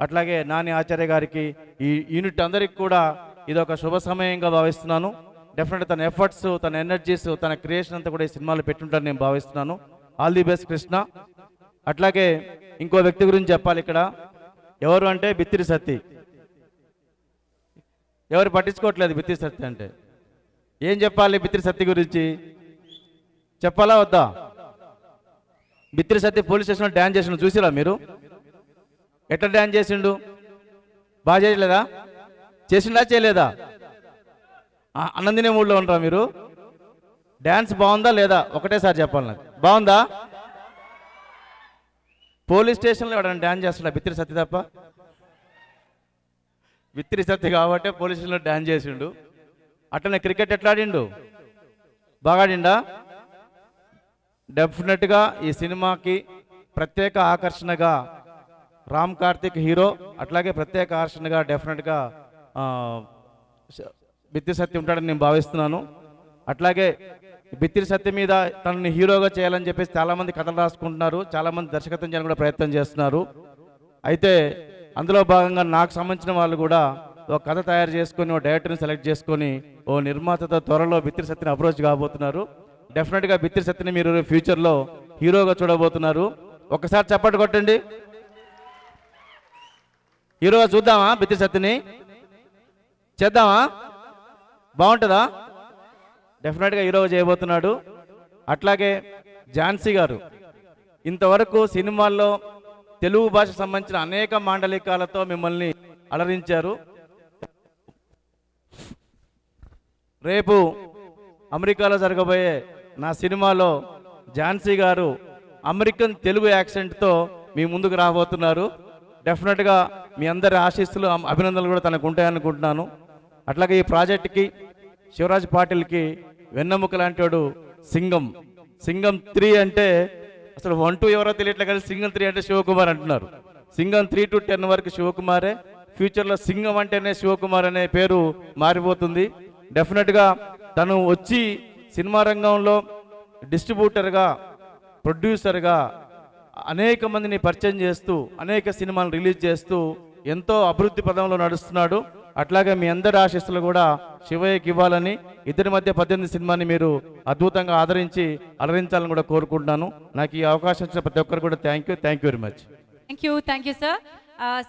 అట్లాగే నాని ఆచార్య గారికి, ఈ యూనిట్ అందరికి కూడా ఇది ఒక శుభ సమయంగా భావిస్తున్నాను. డెఫినెట్గా తన ఎఫర్ట్స్, తన ఎనర్జీస్, తన క్రియేషన్ అంతా కూడా ఈ సినిమాలో పెట్టుంటారని నేను భావిస్తున్నాను. All the best Krishna. అట్లాగే ఇంకో వ్యక్తి గురించి చెప్పాలి ఇక్కడ. ఎవరు అంటే బిత్తిరి సత్తి. ఎవరు పట్టించుకోవట్లేదు బిత్తిరి సత్తి అంటే. ఏం చెప్పాలి బిత్తిరి సత్తి గురించి? చెప్పాలా వద్దా? బిత్తిరి సత్తి పోలీస్ స్టేషన్లో డ్యాన్స్ చేసిండు, చూసిరా మీరు? ఎట్లా డ్యాన్స్ చేసిండు? బాగా చేయలేదా? చేసిండా చేయలేదా? అన్నందినే మూడ్లో ఉంటారా మీరు? డ్యాన్స్ బాగుందా లేదా ఒకటేసారి చెప్పాలి నాకు. బాగుందా? పోలీస్ స్టేషన్లో ఎవడన్నా డ్యాన్స్ చేస్తున్నా బిత్తిరి సత్తి తప్ప? బిత్తిరి సత్తి కాబట్టి పోలీస్ స్టేషన్లో డ్యాన్స్ చేసిండు. అట్లనే క్రికెట్ ఎట్లా ఆడిండు? బాగా ఆడిండా? డెఫినెట్గా ఈ సినిమాకి ప్రత్యేక ఆకర్షణగా రామ్ కార్తిక్ హీరో, అట్లాగే ప్రత్యేక ఆకర్షణగా డెఫినెట్గా బిత్తిరి సత్తి ఉంటాడని నేను భావిస్తున్నాను. అట్లాగే బిత్తిరి సత్తి మీద తనని హీరోగా చేయాలని చెప్పేసి చాలామంది కథలు రాసుకుంటున్నారు, చాలామంది దర్శకత్వం చేయాలని కూడా ప్రయత్నం చేస్తున్నారు. అయితే అందులో భాగంగా నాకు సంబంధించిన వాళ్ళు కూడా ఒక కథ తయారు చేసుకొని, ఓ డైరెక్టర్ని సెలెక్ట్ చేసుకొని, ఓ నిర్మాతతో త్వరలో బిత్తిరి సత్తిని అప్రోచ్ కాబోతున్నారు. డెఫినెట్గా బిత్తిరి సత్తిని మీరు ఫ్యూచర్లో హీరోగా చూడబోతున్నారు. ఒకసారి చప్పట్లు కొట్టండి. హీరోగా చూద్దామా బిత్తిరి సత్తిని? చేద్దామా? బాగుంటుందా? డెఫినెట్గా హీరోగా చేయబోతున్నాడు. అట్లాగే ఝాన్సీ గారు ఇంతవరకు సినిమాల్లో తెలుగు భాషకు సంబంధించిన అనేక మాండలికాలతో మిమ్మల్ని అలరించారు. రేపు అమెరికాలో జరగబోయే నా సినిమాలో ఝాన్సీ గారు అమెరికన్ తెలుగు యాక్సెంట్తో మీ ముందుకు రాబోతున్నారు. డెఫినెట్గా మీ అందరి ఆశీస్సులు, అభినందనలు కూడా తనకు ఉంటాయనుకుంటున్నాను. అట్లాగే ఈ ప్రాజెక్ట్కి శివరాజ్ పాటిల్కి వెన్నెముక లాంటి వాడు సింగం. సింగం 3 అంటే అసలు 1, 2 ఎవరో తెలియట్లే, కానీ సింగం 3 అంటే శివకుమార్ అంటున్నారు. సింగం 3 to 10 వరకు శివకుమారే. ఫ్యూచర్లో సింగం అంటేనే శివకుమార్ అనే పేరు మారిపోతుంది. డెఫినెట్గా తను వచ్చి సినిమా రంగంలో డిస్ట్రిబ్యూటర్గా, ప్రొడ్యూసర్గా అనేక మందిని పరిచయం చేస్తూ, అనేక సినిమాలు రిలీజ్ చేస్తూ ఎంతో అభివృద్ధి పదంలో నడుస్తున్నాడు. అట్లాగే మీ అందరి ఆశీస్సులు కూడా శివయ్యకి ఇవ్వాలని, ఇద్దరి మధ్య 18 సినిమాని మీరు అద్భుతంగా ఆదరించి అలరించాలని కూడా కోరుకుంటున్నాను. నాకు ఈ అవకాశం ఇచ్చిన ప్రతి ఒక్కరు కూడా thank you very much. Thank you sir.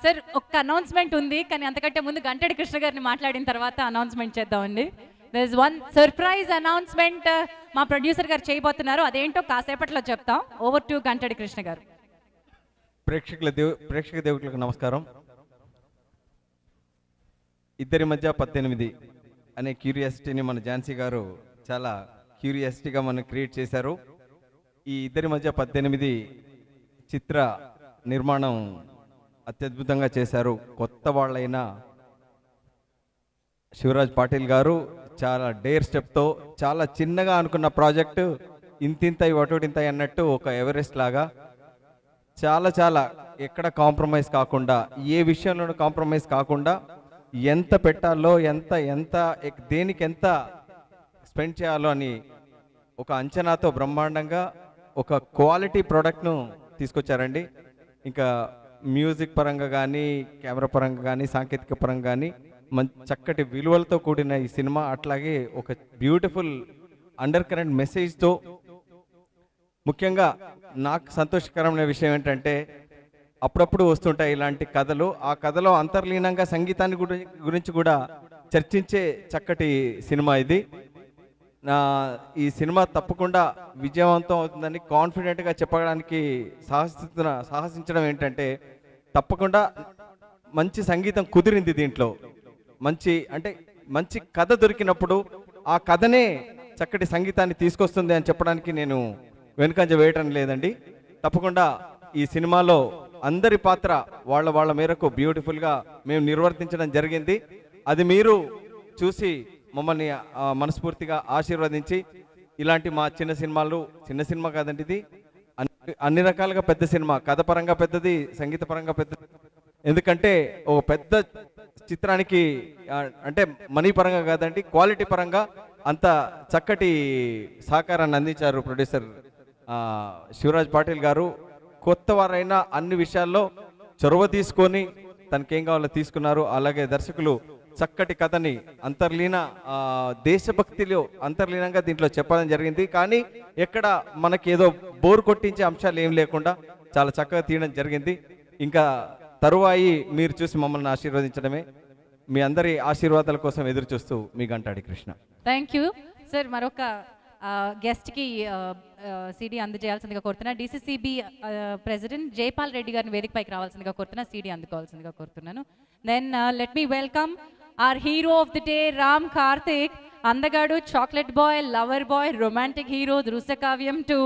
Sir ఒక్క అనౌన్స్మెంట్ ఉంది, కానీ అంతకంటే ముందు గంటడి కృష్ణ గారిని మాట్లాడిన తర్వాత అనౌన్స్మెంట్ చేద్దామండి. There is one surprise announcement మా ప్రొడ్యూసర్ గారు చేయబోతున్నారు. అదేంటో కాసేపట్లో చెప్తాం. ఓవర్ టు గంటడి కృష్ణ గారు. ప్రేక్షక దేవులకు నమస్కారం. ఇద్దరి మధ్య 18 అనే క్యూరియాసిటీని మన ఝాన్సీ గారు చాలా క్యూరియాసిటీగా మనం క్రియేట్ చేశారు. ఈ ఇద్దరి మధ్య 18 చిత్ర నిర్మాణం అత్యద్భుతంగా చేశారు. కొత్త వాళ్ళైన శివరాజ్ పాటిల్ గారు చాలా డేర్ స్టెప్తో చాలా చిన్నగా అనుకున్న ప్రాజెక్టు ఇంతింతై వటోటింతై అన్నట్టు ఒక ఎవరెస్ట్ లాగా చాలా ఎక్కడ కాంప్రమైజ్ కాకుండా, ఏ విషయంలోనూ కాంప్రమైజ్ కాకుండా ఎంత పెట్టాలో ఎంత దేనికి ఎంత స్పెండ్ చేయాలో అని ఒక అంచనాతో బ్రహ్మాండంగా ఒక క్వాలిటీ ప్రోడక్ట్ను తీసుకొచ్చారండి. ఇంకా మ్యూజిక్ పరంగా కానీ, కెమెరా పరంగా కానీ, సాంకేతిక పరంగా కానీ చక్కటి విలువలతో కూడిన ఈ సినిమా, అట్లాగే ఒక బ్యూటిఫుల్ అండర్ కరెంట్ మెసేజ్తో. ముఖ్యంగా నాకు సంతోషకరమైన విషయం ఏంటంటే అప్పుడప్పుడు వస్తుంటాయి ఇలాంటి కథలు. ఆ కథలో అంతర్లీనంగా సంగీతాన్ని గురించి కూడా చర్చించే చక్కటి సినిమా ఇది. ఈ సినిమా తప్పకుండా విజయవంతం అవుతుందని కాన్ఫిడెంట్గా చెప్పడానికి సాహసించడం ఏంటంటే తప్పకుండా మంచి సంగీతం కుదిరింది దీంట్లో. మంచి కథ దొరికినప్పుడు ఆ కథనే చక్కటి సంగీతాన్ని తీసుకొస్తుంది అని చెప్పడానికి నేను వెనుకంజ వేయటం లేదండి. తప్పకుండా ఈ సినిమాలో అందరి పాత్ర వాళ్ళ మేరకు బ్యూటిఫుల్గా మేము నిర్వర్తించడం జరిగింది. అది మీరు చూసి మమ్మల్ని మనస్ఫూర్తిగా ఆశీర్వదించి ఇలాంటి మా చిన్న సినిమా కాదండి ఇది, అన్ని రకాలుగా పెద్ద సినిమా, కథ పరంగా పెద్దది, సంగీత పరంగా పెద్దది. ఎందుకంటే ఒక పెద్ద చిత్రానికి అంటే మనీ పరంగా కాదండి, క్వాలిటీ పరంగా అంత చక్కటి సహకారాన్ని అందించారు ప్రొడ్యూసర్ శివరాజ్ పాటిల్ గారు. కొత్త వారైనా అన్ని విషయాల్లో చొరవ తీసుకొని తనకేం కావాలో తీసుకున్నారు. అలాగే దర్శకులు చక్కటి కథని దేశభక్తిలో అంతర్లీనంగా దీంట్లో చెప్పడం జరిగింది. కానీ ఎక్కడ మనకి ఏదో బోర్ కొట్టించే అంశాలు ఏం లేకుండా చాలా చక్కగా తీయడం జరిగింది. ఇంకా తరువాయి మీరు చూసి మమ్మల్ని ఆశీర్వదించడమే. మీ అందరి ఆశీర్వాదాల కోసం ఎదురు చూస్తూ మీ Gantadi Krishna. Thank you sir. మరొక గెస్ట్కి సిడి అందజేయాల్సిందిగా కోరుతున్నా. డిసిసిబి ప్రెసిడెంట్ జైపాల్ రెడ్డి గారిని వేదికపైకి రావాల్సిందిగా కోరుతున్నా, సిడి అందుకోవాల్సిందిగా కోరుతున్నాను. Then let me welcome our hero of the day, Ram Karthik, అందగాడు, chocolate boy, lover boy, romantic hero, Drushyakavyam two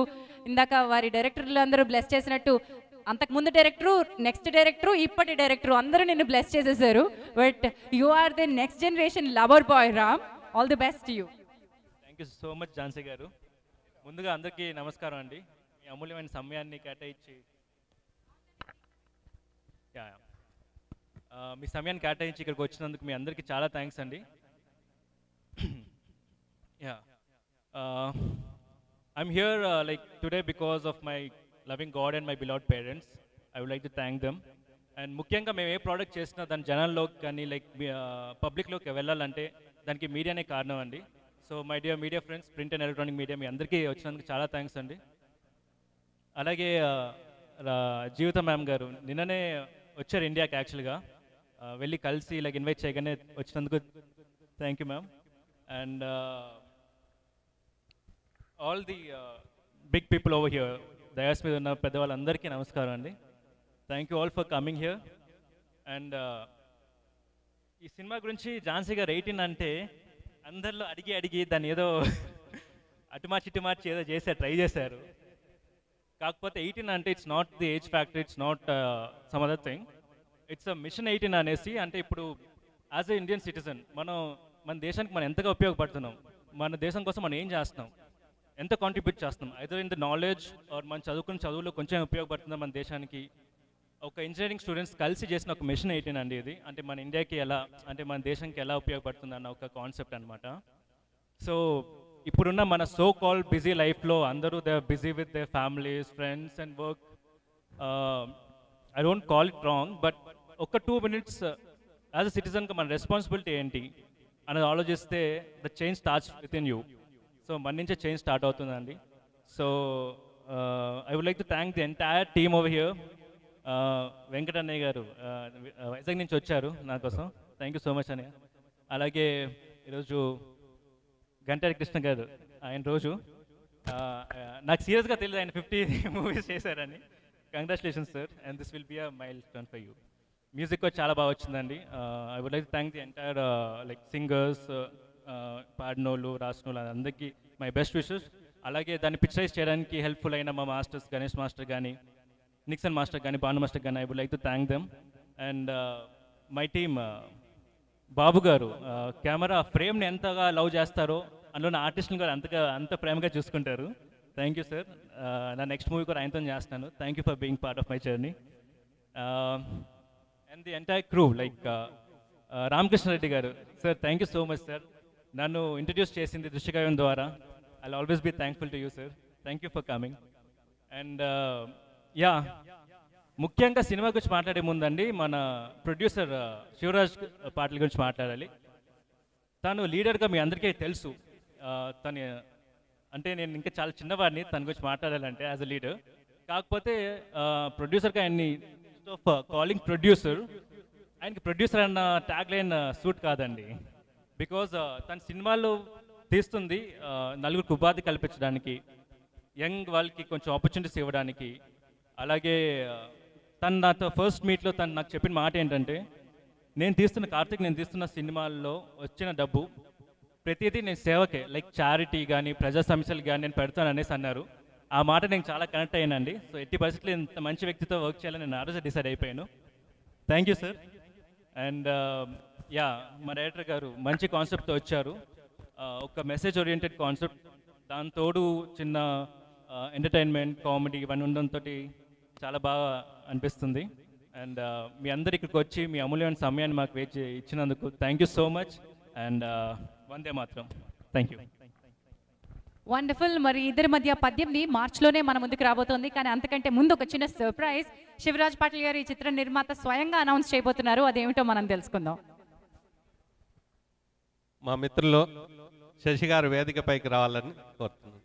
ఇందాక వారి డైరెక్టర్లు అందరూ బ్లెస్ చేసినట్టు అంతకుముందు డైరెక్టరు, నెక్స్ట్ డైరెక్టరు, ఇప్పటి డైరెక్టరు అందరూ నిన్ను బ్లెస్ చేసేసారు. But you are the next generation lover boy Ram. All the best you. Thank you so much Jhansi గారు. ముందుగా అందరికీ నమస్కారం అండి. మీ అమూల్యమైన సమయాన్ని కేటాయించి ఇక్కడికి వచ్చినందుకు మీ అందరికీ చాలా థ్యాంక్స్ అండి. I'm here like today because of my loving God and my beloved parents. I would like to thank them. And ముఖ్యంగా మేము ఏ ప్రోడక్ట్ చేసినా దాని జనాల్లోకి కానీ లైక్ పబ్లిక్లోకి వెళ్ళాలంటే దానికి మీడియానే కారణం అండి. So my dear media friends, print and electronic media, మీ అందరికీ వచ్చినందుకు చాలా థ్యాంక్స్ అండి. అలాగే జీవిత మ్యామ్ గారు నిన్ననే వచ్చారు ఇండియాకి. యాక్చువల్గా వెళ్ళి కలిసి ఇలాగ ఇన్వైట్ చేయగానే వచ్చినందుకు thank you ma'am. And all the big people over here, dais మీద ఉన్న పెద్దవాళ్ళందరికీ నమస్కారం అండి. Thank you all for coming here. And ఈ సినిమా గురించి ఝాన్సీ గారు 18 అంటే అందరిలో అడిగి దాన్ని ఏదో అటుమార్చి ఏదో ట్రై చేశారు. కాకపోతే 18 అంటే it's not the age factor, it's not some other thing, it's a mission 18 అనేసి. అంటే ఇప్పుడు యాజ్ ఎ ఇండియన్ సిటిజన్ మన దేశానికి మనం ఎంతగా ఉపయోగపడుతున్నాం, మన దేశం కోసం మనం ఏం చేస్తున్నాం, ఎంత కాంట్రిబ్యూట్ చేస్తున్నాం, either in the knowledge or మనం చదువుకున్న చదువులో కొంచెం ఉపయోగపడుతుందా మన దేశానికి. ఒక ఇంజనీరింగ్ స్టూడెంట్స్ కలిసి చేసిన ఒక మిషన్ 18 అండి ఇది. అంటే మన ఇండియాకి ఎలా, అంటే మన దేశానికి ఎలా ఉపయోగపడుతుంది అన్న ఒక కాన్సెప్ట్ అనమాట. సో ఇప్పుడున్న మన సో కాల్ బిజీ లైఫ్లో అందరూ they are busy with their families, friends and work. I don't call it wrong, but ఒక 2 minutes యాజ్ అ సిటిజన్గా మన రెస్పాన్సిబిలిటీ ఏంటి అనేది ఆలోచిస్తే the change starts with in you. So మన నుంచే చేంజ్ స్టార్ట్ అవుతుందండి. So I would like to thank the entire team over here. Venkatannayya గారు వైజాగ్ నుంచి వచ్చారు నా కోసం, థ్యాంక్ యూ సో మచ్ అన్నయ్య. అలాగే ఈరోజు గంటాడి కృష్ణ గారు, ఆయన రోజు నాకు సీరియస్గా తెలియదు ఆయన 50 మూవీస్ చేశారని. Congratulations sir, and this will be a milestone for you. Music కూడా చాలా బాగా వచ్చిందండి. I would like thank the entire like singers, పాడినోళ్ళు, రాసినోళ్ళు అందరికీ మై బెస్ట్ విషెస్. అలాగే దాన్ని పిక్చరైజ్ చేయడానికి హెల్ప్ఫుల్ అయిన మా మాస్టర్స్, గణేష్ మాస్టర్ కానీ, నిక్సన్ మాస్టర్ కానీ, భాను మాస్టర్ కానీ, I would like to thank them. And my team, Babu garu camera ఫ్రేమ్ని ఎంతగా లవ్ చేస్తారో అందులో నా ఆర్టిస్ట్ని కూడా అంత ప్రేమగా చూసుకుంటారు. Thank you sir. నా నెక్స్ట్ మూవీ కూడా ఆయనతో చేస్తాను. Thank you for being part of my journey. And the entire crew like Ramakrishna Reddy garu sir, thank you so much sir. నన్ను ఇంట్రడ్యూస్ చేసింది దృశ్యకావ్యం ద్వారా. I will always be thankful to you sir. Thank you for coming. And yeah, ముఖ్యంగా cinema గురించి మాట్లాడే ముందండి మన producer Shivraj Patil గురించి మాట్లాడాలి. తను లీడర్గా మీ అందరికీ తెలుసు. తను అంటే నేను ఇంకా చాలా చిన్నవాడిని తన గురించి మాట్లాడాలంటే యాజ్ అ లీడర్. కాకపోతే ప్రొడ్యూసర్గా ఆయన్ని కాలింగ్ ప్రొడ్యూసర్, ఆయనకి ప్రొడ్యూసర్ అన్న ట్యాగ్ లైన్ సూట్ కాదండి. బికాజ్ తన సినిమాలు తీస్తుంది నలుగురికి ఉపాధి కల్పించడానికి, యంగ్ వాళ్ళకి కొంచెం ఆపర్చునిటీస్ ఇవ్వడానికి. అలాగే తను నాతో ఫస్ట్ మీట్లో తను నాకు చెప్పిన మాట ఏంటంటే, నేను తీస్తున్న సినిమాల్లో వచ్చిన డబ్బు ప్రతిదీ నేను సేవకే, లైక్ చారిటీ కానీ ప్రజా సమస్యలు కానీ నేను పెడతాను అనేసి అన్నారు. ఆ మాట నేను చాలా కనెక్ట్ అయ్యానండి. సో ఎట్టి పరిస్థితుల్లో ఇంత మంచి వ్యక్తితో వర్క్ చేయాలని నేను ఆ రోజు డిసైడ్ అయిపోయాను. Thank you sir. And yeah, మా డైరెక్టర్ గారు మంచి కాన్సెప్ట్తో వచ్చారు. ఒక మెసేజ్ ఓరియంటెడ్ కాన్సెప్ట్, దాని తోడు చిన్న ఎంటర్టైన్మెంట్, కామెడీ ఇవన్నీ ఉండడంతో చాలా బాగా అనిపిస్తుంది. అండ్ మీ అందరు ఇక్కడికి వచ్చి మీ అమూల్యమైన సమయాన్ని మాకు ఇచ్చినందుకు thank you so much. And వందే మాత్రం. Thank you. వండర్ఫుల్. మరి ఇద్దరి మధ్య 18 మార్చిలోనే మన ముందుకు రాబోతోంది. కానీ అంతకంటే ముందు ఒక చిన్న సర్ప్రైజ్, శివరాజ్ పాటిల్ గారు ఈ చిత్ర నిర్మాత స్వయంగా అనౌన్స్ చేయబోతున్నారు. అదేమిటో మనం తెలుసుకుందాం. మా మిత్రులు శశి గారు వేదికపైకి రావాలని కోరుతున్నాను.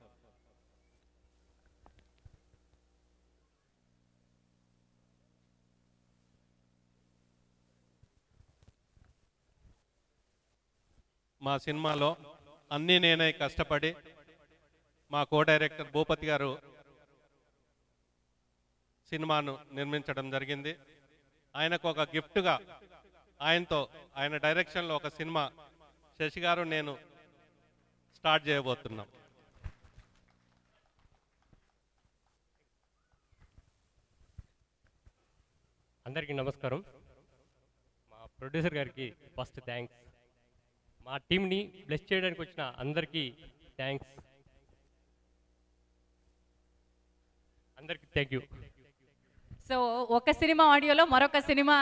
మా సినిమాలో అన్నీ నేనే కష్టపడి మా కో డైరెక్టర్ భూపతి గారు సినిమాను నిర్మించడం జరిగింది. ఆయనకు ఒక గిఫ్ట్గా ఆయన డైరెక్షన్లో ఒక సినిమా శశి గారు నేను స్టార్ట్ చేయబోతున్నాం. అందరికీ నమస్కారం. మా ప్రొడ్యూసర్ గారికి ఫస్ట్ థ్యాంక్స్. మా టీంని బ్లెస్ చేయడానికి వచ్చిన అందరికీ థ్యాంక్స్. అందరికీ థ్యాంక్ యూ. సో ఒక సినిమా ఆడియోలో మరొక సినిమా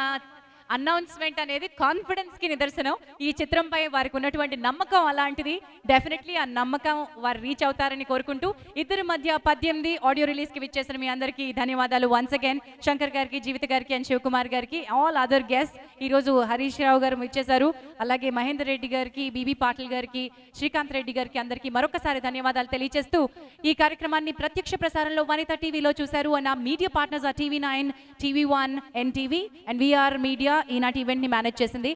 అనౌన్స్మెంట్ అనేది కాన్ఫిడెన్స్కి నిదర్శనం. ఈ చిత్రంపై వారికి ఉన్నటువంటి నమ్మకం అలాంటిది. డెఫినెట్లీ ఆ నమ్మకం వారు రీచ్ అవుతారని కోరుకుంటూ ఇద్దరి మధ్య 18 ఆడియో రిలీజ్కి విచ్చేసిన మీ అందరికీ ధన్యవాదాలు వన్స్ అగైన్. శంకర్ గారికి, జీవిత గారికి అండ్ శివకుమార్ గారికి, ఆల్ అదర్ గెస్ట్. ఈరోజు హరీష్ రావు గారు విచ్చేశారు. అలాగే మహేందర్ రెడ్డి గారికి, బీబీ పాటిల్ గారికి, శ్రీకాంత్ రెడ్డి గారికి అందరికీ మరొకసారి ధన్యవాదాలు తెలియజేస్తూ ఈ కార్యక్రమాన్ని ప్రత్యక్ష ప్రసారంలో వనిత టీవీలో చూశారు. అండ్ ఆ మీడియా పార్ట్నర్స్ ఆ TV9, TV1, NTV and VR media ఈనాటి ఈవెంట్ని మేనేజ్ చేసింది.